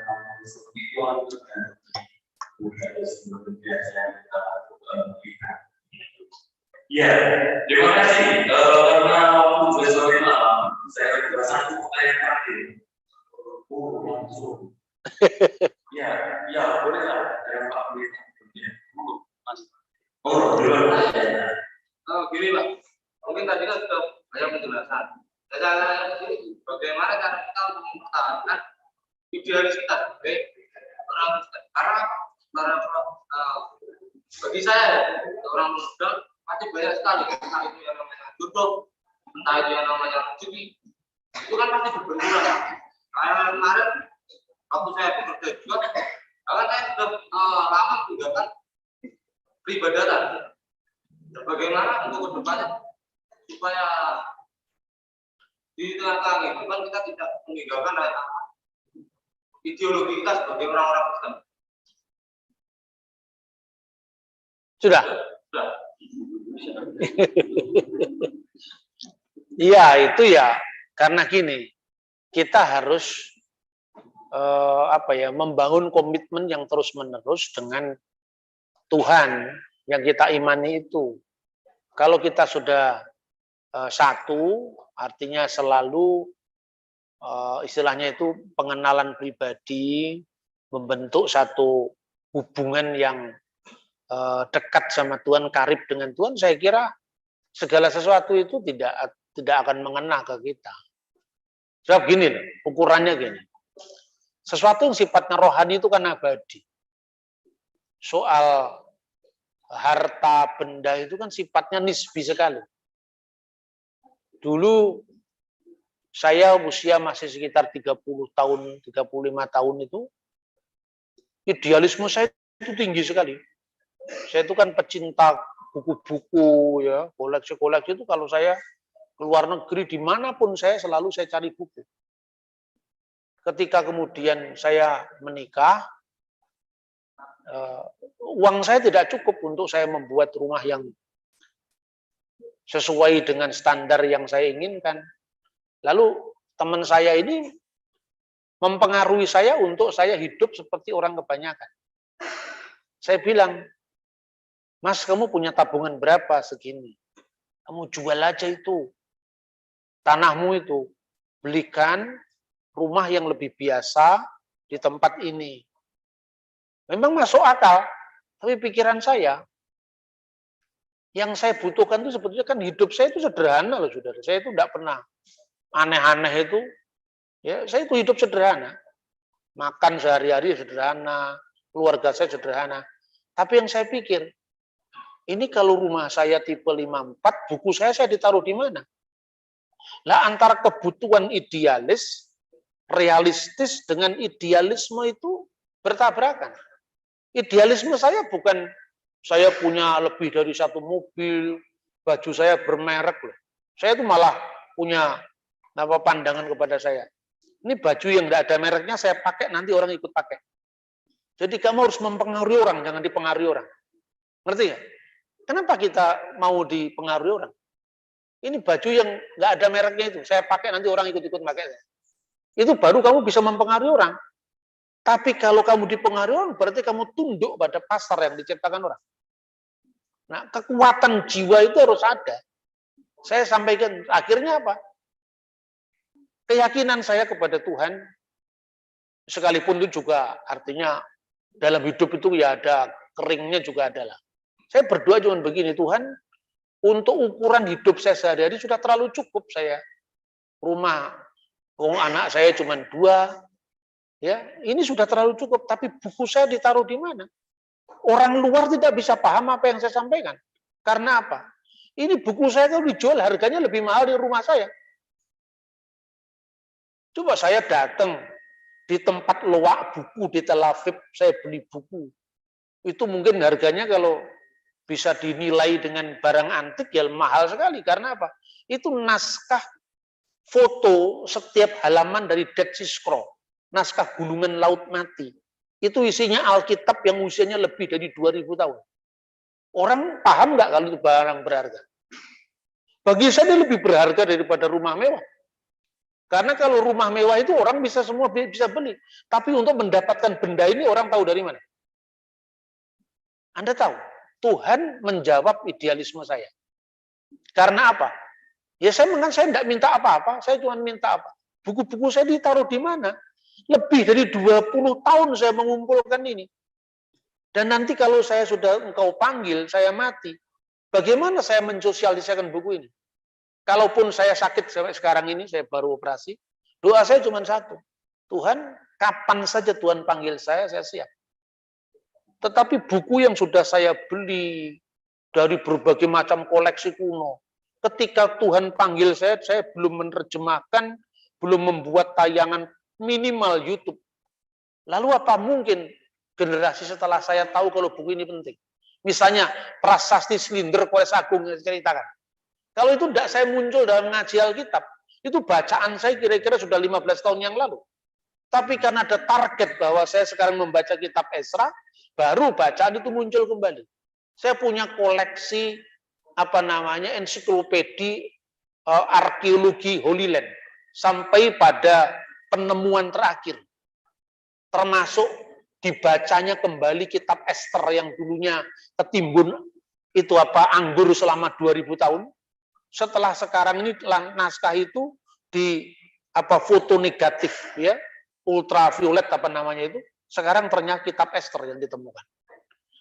seperti itu dan bukan seperti biasa yang kita lakukan kita. Ya, terima kasih karena waktu besok malam saya ada satu pertanyaan terakhir. Langsung. Ya, boleh lah. Dengan Pak Wid. Gini Pak, mungkin tadi kan sudah banyak penjelasan. Bagaimana cara kita untuk mempertahankan idealis kita sebagai orang Kristen? Karena bagi saya orang muda masih banyak sekali, entah itu yang namanya jodoh, entah itu yang namanya rezeki, itu kan pasti berbenturan. Kayak kemarin waktu saya bekerja juga, karena saya sudah lama meninggalkan peribadatan. Bagaimana untuk kedepannya supaya di tengah-tengah kehidupan kita tidak meninggalkan ideologi kita sebagai orang-orang Kristen. Sudah. Iya, itu ya karena gini, kita harus membangun komitmen yang terus-menerus dengan Tuhan yang kita imani itu. Kalau kita sudah satu, artinya selalu istilahnya itu pengenalan pribadi, membentuk satu hubungan yang dekat sama Tuhan, karib dengan Tuhan, saya kira segala sesuatu itu tidak akan mengena ke kita. Sebab gini loh, ukurannya gini. Sesuatu yang sifatnya rohani itu kan abadi. Soal harta benda itu kan sifatnya nisbi sekali. Dulu saya usia masih sekitar 30 tahun, 35 tahun itu, idealisme saya itu tinggi sekali. Saya itu kan pecinta buku-buku, ya, koleksi-koleksi itu kalau saya keluar negeri dimanapun saya selalu saya cari buku. Ketika kemudian saya menikah, uang saya tidak cukup untuk saya membuat rumah yang sesuai dengan standar yang saya inginkan. Lalu teman saya ini mempengaruhi saya untuk saya hidup seperti orang kebanyakan. Saya bilang, Mas, kamu punya tabungan berapa? Segini. Kamu jual aja itu. Tanahmu itu. Belikan rumah yang lebih biasa di tempat ini. Memang masuk akal. Tapi pikiran saya, yang saya butuhkan itu sebetulnya kan hidup saya itu sederhana loh, saudara. Saya itu tidak pernah aneh-aneh itu. Ya, saya itu hidup sederhana. Makan sehari-hari sederhana. Keluarga saya sederhana. Tapi yang saya pikir, ini kalau rumah saya tipe 54, buku saya ditaruh di mana? Lah antara kebutuhan idealis, realistis dengan idealisme itu bertabrakan. Idealisme saya bukan saya punya lebih dari satu mobil, baju saya bermerek loh. Saya itu malah punya pandangan kepada saya. Ini baju yang tidak ada mereknya saya pakai, nanti orang ikut pakai. Jadi kamu harus mempengaruhi orang, jangan dipengaruhi orang. Ngerti nggak? Kenapa kita mau dipengaruhi orang? Ini baju yang nggak ada mereknya itu, saya pakai nanti orang ikut-ikut pakai. Itu baru kamu bisa mempengaruhi orang. Tapi kalau kamu dipengaruhi orang, berarti kamu tunduk pada pasar yang diciptakan orang. Nah, kekuatan jiwa itu harus ada. Saya sampaikan, akhirnya apa? Keyakinan saya kepada Tuhan, sekalipun itu juga artinya dalam hidup itu ya ada keringnya juga adalah. Saya berdoa cuma begini, Tuhan, untuk ukuran hidup saya sehari-hari sudah terlalu cukup saya. Rumah, anak saya cuma 2, ya ini sudah terlalu cukup. Tapi buku saya ditaruh di mana? Orang luar tidak bisa paham apa yang saya sampaikan. Karena apa? Ini buku saya kalau dijual harganya lebih mahal di rumah saya. Coba saya datang di tempat loak buku di Tel Aviv, saya beli buku. Itu mungkin harganya kalau bisa dinilai dengan barang antik ya mahal sekali. Karena apa? Itu naskah foto setiap halaman dari Dead Sea Scroll. Naskah Gulungan Laut Mati. Itu isinya Alkitab yang usianya lebih dari 2000 tahun. Orang paham nggak kalau itu barang berharga? Bagi saya lebih berharga daripada rumah mewah. Karena kalau rumah mewah itu orang bisa semua bisa beli. Tapi untuk mendapatkan benda ini orang tahu dari mana? Anda tahu? Tuhan menjawab idealisme saya. Karena apa? Ya saya tidak minta apa-apa, saya cuma minta apa? Buku-buku saya ditaruh di mana? Lebih dari 20 tahun saya mengumpulkan ini. Dan nanti kalau saya sudah engkau panggil, saya mati. Bagaimana saya mensosialisasikan buku ini? Kalaupun saya sakit sampai sekarang ini, saya baru operasi, doa saya cuma satu. Tuhan, kapan saja Tuhan panggil saya siap. Tetapi buku yang sudah saya beli dari berbagai macam koleksi kuno, ketika Tuhan panggil saya belum menerjemahkan, belum membuat tayangan minimal YouTube. Lalu apa mungkin generasi setelah saya tahu kalau buku ini penting? Misalnya Prasasti Slinder Koles Agung yang saya ceritakan. Kalau itu tidak saya muncul dalam ngaji Alkitab, itu bacaan saya kira-kira sudah 15 tahun yang lalu. Tapi karena ada target bahwa saya sekarang membaca kitab Esra, baru bacaan itu muncul kembali. Saya punya koleksi ensiklopedi arkeologi Holy Land sampai pada penemuan terakhir. Termasuk dibacanya kembali kitab Ester yang dulunya ketimbun itu anggur selama 2000 tahun. Setelah sekarang ini naskah itu di foto negatif ya, ultraviolet itu Sekarang ternyata kitab Ester yang ditemukan.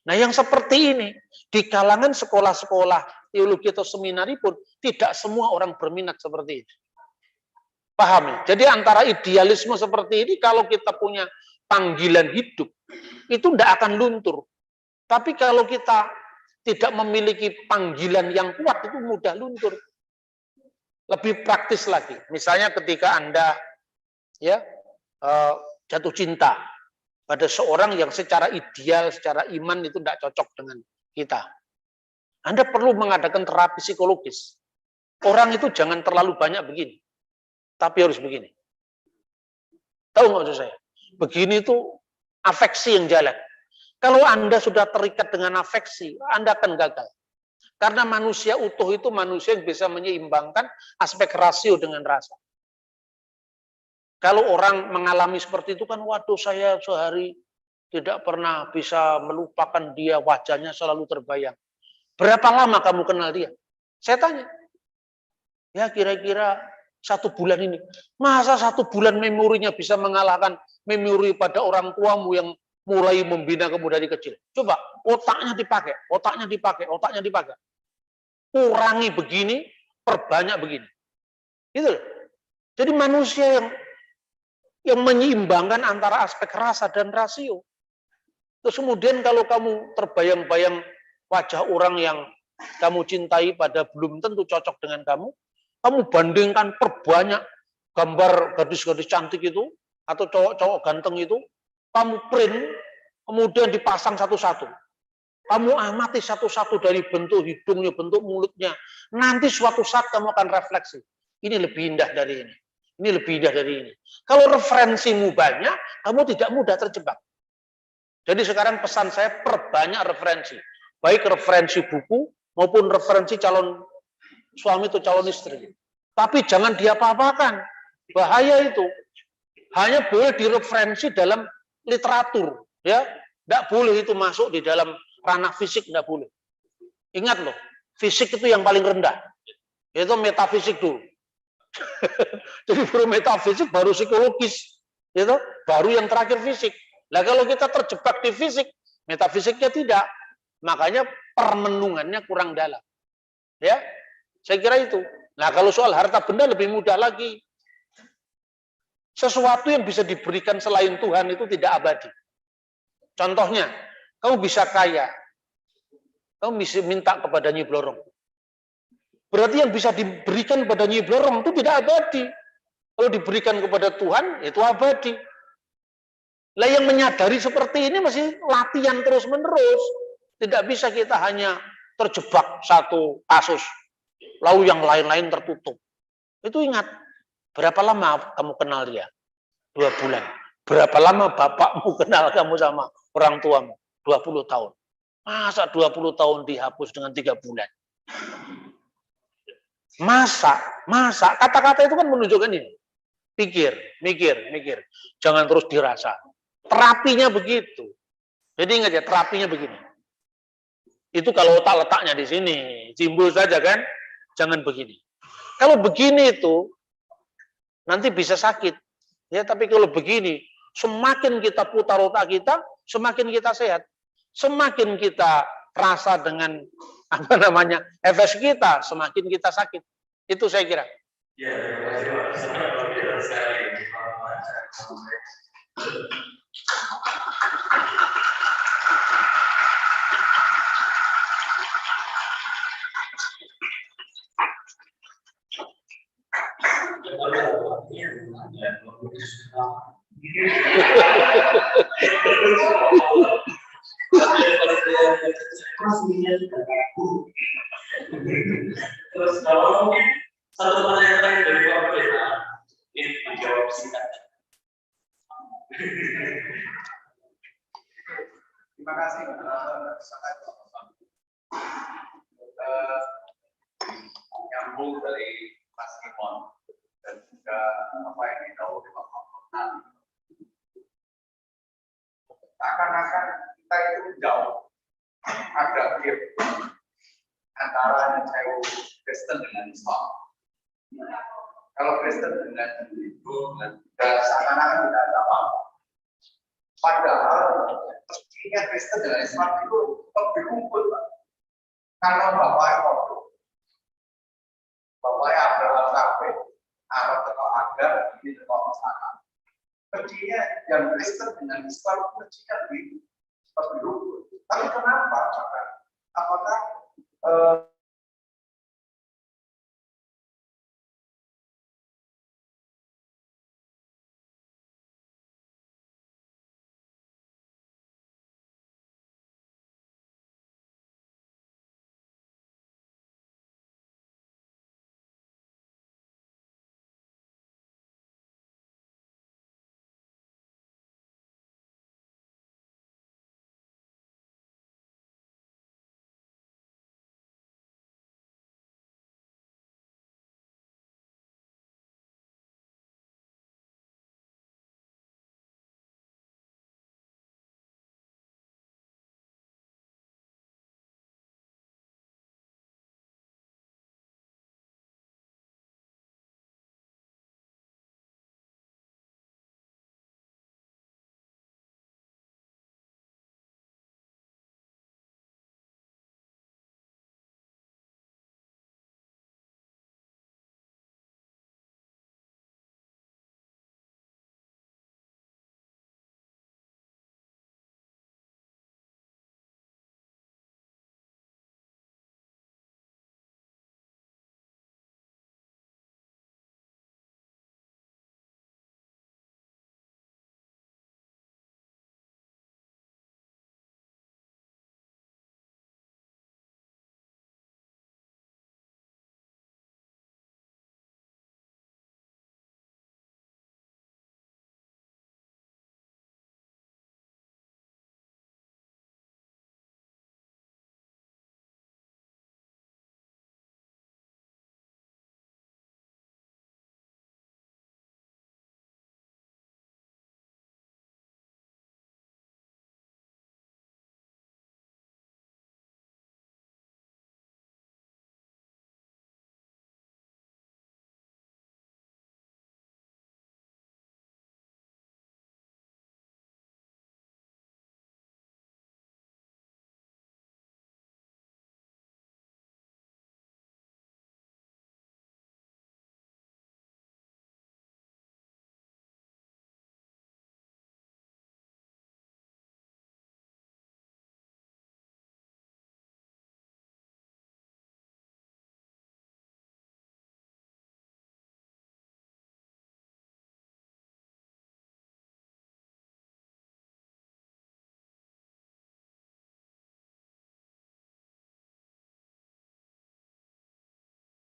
Nah, yang seperti ini di kalangan sekolah-sekolah teologi atau seminari pun tidak semua orang berminat seperti ini. Paham ya? Jadi antara idealisme seperti ini, kalau kita punya panggilan hidup, itu tidak akan luntur. Tapi kalau kita tidak memiliki panggilan yang kuat, itu mudah luntur. Lebih praktis lagi. Misalnya ketika Anda ya jatuh cinta pada seorang yang secara ideal, secara iman itu tidak cocok dengan kita. Anda perlu mengadakan terapi psikologis. Orang itu jangan terlalu banyak begini, tapi harus begini. Tahu nggak maksud saya? Begini itu afeksi yang jalan. Kalau Anda sudah terikat dengan afeksi, Anda akan gagal. Karena manusia utuh itu manusia yang bisa menyeimbangkan aspek rasio dengan rasa. Kalau orang mengalami seperti itu kan, waduh saya sehari tidak pernah bisa melupakan dia, wajahnya selalu terbayang. Berapa lama kamu kenal dia? Saya tanya. Ya kira-kira 1 bulan ini. Masa 1 bulan memorinya bisa mengalahkan memori pada orang tuamu yang mulai membina kamu dari kecil? Coba otaknya dipakai, otaknya dipakai, otaknya dipakai. Kurangi begini, perbanyak begini. Gitu. Jadi manusia yang menyeimbangkan antara aspek rasa dan rasio. Terus kemudian kalau kamu terbayang-bayang wajah orang yang kamu cintai pada belum tentu cocok dengan kamu bandingkan, perbanyak gambar gadis-gadis cantik itu, atau cowok-cowok ganteng itu, kamu print, kemudian dipasang satu-satu. Kamu amati satu-satu dari bentuk hidungnya, bentuk mulutnya. Nanti suatu saat kamu akan refleksi. Ini lebih indah dari ini. Ini lebih indah dari ini. Kalau referensimu banyak, kamu tidak mudah terjebak. Jadi sekarang pesan saya, perbanyak referensi. Baik referensi buku, maupun referensi calon suami atau calon istri. Tapi jangan diapa-apakan. Bahaya itu. Hanya boleh direferensi dalam literatur. Ya, tidak boleh itu masuk di dalam ranah fisik, tidak boleh. Ingat loh, fisik itu yang paling rendah. Itu metafisik dulu. Jadi baru metafisik, baru psikologis. Itu baru yang terakhir fisik. Nah kalau kita terjebak di fisik, metafisiknya tidak. Makanya permenungannya kurang dalam. Ya, saya kira itu. Nah kalau soal harta benda lebih mudah lagi. Sesuatu yang bisa diberikan selain Tuhan itu tidak abadi. Contohnya, kamu bisa kaya, kamu bisa minta kepada Nyi Blorong. Berarti yang bisa diberikan kepada Nyi Blorong itu tidak abadi. Kalau diberikan kepada Tuhan, itu abadi. Lah yang menyadari seperti ini masih latihan terus-menerus. Tidak bisa kita hanya terjebak satu kasus, lalu yang lain-lain tertutup. Itu ingat, berapa lama kamu kenal dia? 2 bulan. Berapa lama bapakmu kenal kamu sama orang tuamu? 20 tahun. Masa 20 tahun dihapus dengan 3 bulan? Masa. Kata-kata itu kan menunjukkan ini. Pikir. Jangan terus dirasa. Terapinya begitu. Jadi ingat ya, terapinya begini. Itu kalau otak letaknya di sini, timbul saja kan? Jangan begini. Kalau begini itu nanti bisa sakit. Ya, tapi kalau begini, semakin kita putar otak kita, semakin kita sehat. Semakin kita rasa dengan efek kita, semakin kita sakit. Itu saya kira. Ya, terima kasih Pak. Sangat luar biasa sekali. Terus kalau mungkin satu pertanyaan terakhir dari Pak Pendeta, ini dijawab singkat. Terima kasih sangat nyambung dari Mas Imon dan juga apa yang ditahu oleh Pak Imon. Akan-akan kita itu jauh ada gap antara Kristen dengan Islam. Kalau Kristen dengan Hindu dan seakan-akan tidak ada apa-apa. Padahal mestinya Kristen dan Islam itu lebih rumput, Pak. Karena bapaknya waktu bapaknya Abraham sampai Arab atau Agar ini tetap sana. Mestinya yang Kristen dengan Islam mestinya lebih rumput. Tapi kenapa? Apakah